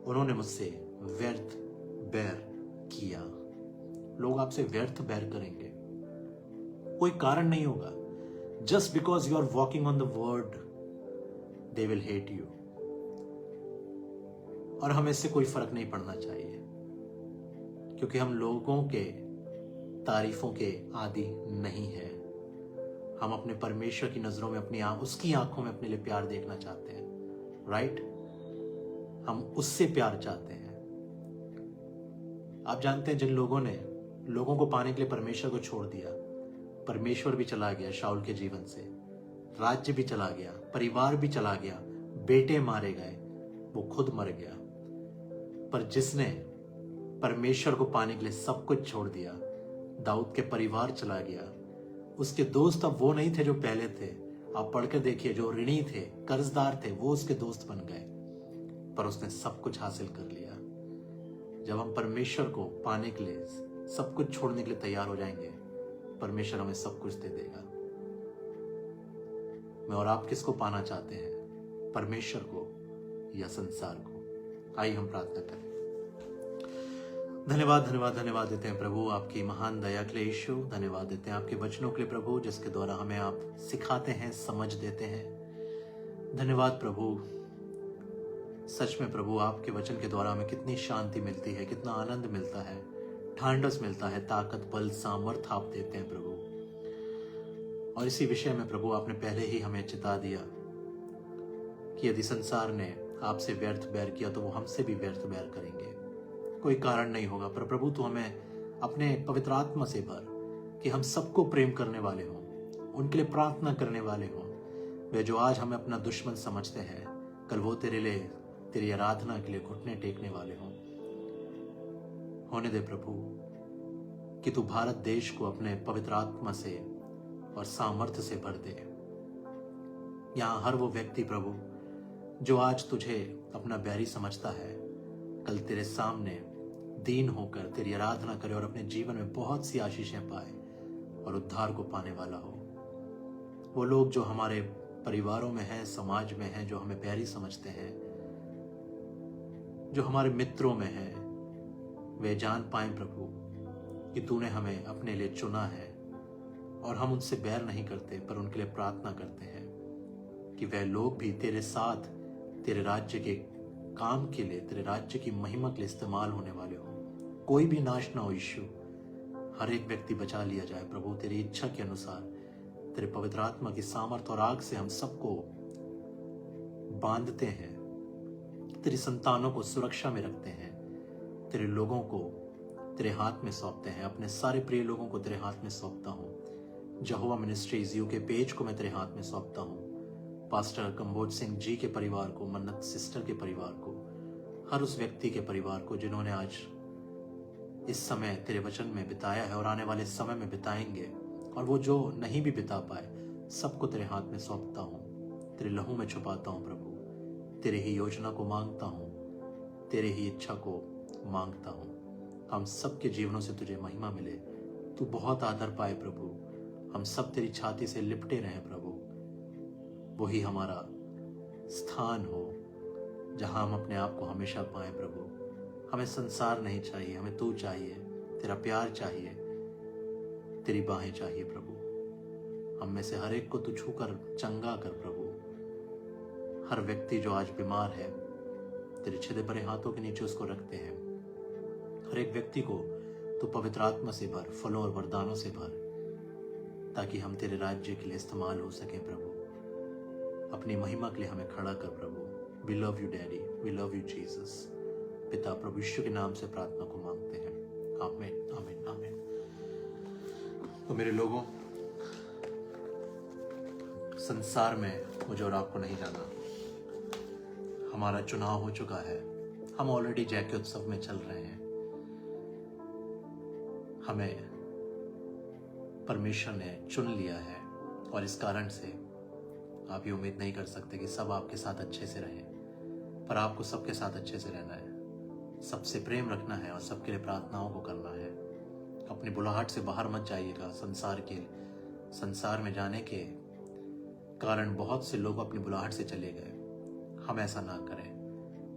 उन्होंने मुझसे व्यर्थ बैर किया। लोग आपसे व्यर्थ बैर करेंगे, कोई कारण नहीं होगा। Just because you are walking on the word, they will hate you. और हमें इससे कोई फर्क नहीं पड़ना चाहिए, क्योंकि हम लोगों के तारीफों के आदी नहीं है। हम अपने परमेश्वर की नजरों में उसकी आंखों में अपने लिए प्यार देखना चाहते हैं, राइट? हम उससे प्यार चाहते हैं। आप जानते हैं, जिन लोगों ने लोगों को पाने के लिए परमेश्वर को छोड़ दिया, परमेश्वर भी चला गया शाऊल के जीवन से, राज्य भी चला गया, परिवार भी चला गया, बेटे मारे गए, वो खुद मर गया। पर जिसने परमेश्वर को पाने के लिए सब कुछ छोड़ दिया, दाऊद के परिवार चला गया। उसके दोस्त अब वो नहीं थे जो पहले थे। आप पढ़कर देखिए, जो ऋणी थे, कर्जदार थे, वो उसके दोस्त बन गए, पर उसने सब कुछ हासिल कर लिया। जब हम परमेश्वर को पाने के लिए सब कुछ छोड़ने के लिए तैयार हो जाएंगे, परमेश्वर हमें सब कुछ दे देगा। मैं और आप किसको पाना चाहते हैं, परमेश्वर को या संसार को? आइए हम प्रार्थना करें। धन्यवाद देते हैं प्रभु आपकी महान दया के लिए। यीशु, धन्यवाद देते हैं आपके वचनों के लिए प्रभु, जिसके द्वारा हमें आप सिखाते हैं, समझ देते हैं। धन्यवाद प्रभु। सच में प्रभु, आपके वचन के द्वारा हमें कितनी शांति मिलती है, कितना आनंद मिलता है, ढांढस मिलता है, ताकत, बल, सामर्थ आप देते हैं प्रभु। और इसी विषय में प्रभु आपने पहले ही हमें चिता दिया कि यदि संसार ने आपसे व्यर्थ बैर किया तो वो हमसे भी व्यर्थ बैर करेंगे। कोई कारण नहीं होगा, पर प्रभु तो हमें अपने पवित्र आत्मा से भर कि हम सबको प्रेम करने वाले हों, उनके लिए प्रार्थना करने वाले हों। वे जो आज हमें अपना दुश्मन समझते हैं, कल वो तेरे लिए, तेरी आराधना के लिए घुटने टेकने वाले हों। होने दे प्रभु कि तू भारत देश को अपने पवित्र आत्मा से और सामर्थ्य से भर दे। यहाँ हर वो व्यक्ति प्रभु जो आज तुझे अपना बैरी समझता है, कल तेरे सामने दीन होकर तेरी आराधना करे और अपने जीवन में बहुत सी आशीषें पाए और उद्धार को पाने वाला हो। वो लोग जो हमारे परिवारों में हैं, समाज में हैं, जो हमें बैरी समझते हैं, जो हमारे मित्रों में हैं, वे जान पाए प्रभु कि तूने हमें अपने लिए चुना है और हम उनसे बैर नहीं करते, पर उनके लिए प्रार्थना करते हैं कि वह लोग भी तेरे साथ तेरे राज्य के काम के लिए, तेरे राज्य की महिमा के लिए इस्तेमाल होने वाले हो। कोई भी नाश ना हो यीशु, हर एक व्यक्ति बचा लिया जाए प्रभु। तेरी इच्छा के अनुसार तेरे पवित्र आत्मा की सामर्थ और आग से हम सबको बांधते हैं, तेरी संतानों को सुरक्षा में रखते हैं, तेरे लोगों को तेरे हाथ में सौंपते हैं। अपने सारे प्रिय लोगों को तेरे हाथ में सौंपता हूँ। जहोवा मिनिस्ट्रीज यूके पेज को मैं तेरे हाथ में सौंपता हूँ। पास्टर कंबोज सिंह जी के परिवार को, मन्नत सिस्टर के परिवार को, हर उस व्यक्ति के परिवार को जिन्होंने आज इस समय तेरे वचन में बिताया है और आने वाले समय में बिताएंगे, और वो जो नहीं भी बिता पाए, सबको तेरे हाथ में सौंपता हूँ। तेरे लहू में छुपाता हूँ प्रभु। तेरे ही योजना को मांगता हूँ, तेरे ही इच्छा को मांगता हूँ। हम सबके जीवनों से तुझे महिमा मिले, तू बहुत आदर पाए प्रभु। हम सब तेरी छाती से लिपटे रहें प्रभु। वही हमारा स्थान हो जहां हम अपने आप को हमेशा पाए प्रभु। हमें संसार नहीं चाहिए, हमें तू चाहिए, तेरा प्यार चाहिए, तेरी बाहें चाहिए प्रभु। हम में से हर एक को तू छूकर चंगा कर प्रभु। हर व्यक्ति जो आज बीमार है, तेरे छिदे भरे हाथों के नीचे उसको रखते हैं। हर एक व्यक्ति को तू पवित्र आत्मा से भर, फलों और वरदानों से भर, ताकि हम तेरे राज्य के लिए इस्तेमाल हो सके प्रभु। अपनी महिमा के लिए हमें खड़ा कर प्रभु। We love you daddy, we love you Jesus. पिता प्रभु यीशु के नाम से प्रार्थना को मांगते हैं। आमीन, आमीन, आमीन। तो मेरे लोगों, संसार में मुझे और आपको नहीं जाना। हमारा चुनाव हो चुका है। हम ऑलरेडी जय के उत्सव में चल रहे हैं। हमें परमेश्वर ने चुन लिया है और इस कारण से आप ये उम्मीद नहीं कर सकते कि सब आपके साथ अच्छे से रहें, पर आपको सबके साथ अच्छे से रहना है, सबसे प्रेम रखना है और सबके लिए प्रार्थनाओं को करना है। अपनी बुलाहट से बाहर मत जाइएगा। संसार में जाने के कारण बहुत से लोग अपनी बुलाहट से चले गए। हम ऐसा ना करें।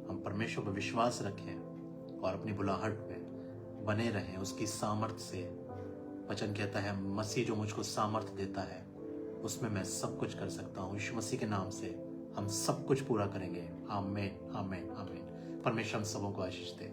हम परमेश्वर पर विश्वास रखें और अपनी बुलाहट में बने रहें उसकी सामर्थ्य से। वचन कहता है, मसीह जो मुझको सामर्थ्य देता है उसमें मैं सब कुछ कर सकता हूँ। यीशु मसीह के नाम से हम सब कुछ पूरा करेंगे। आमीन, आमीन, आमीन। परमेश्वर हम सबों को आशीष दे।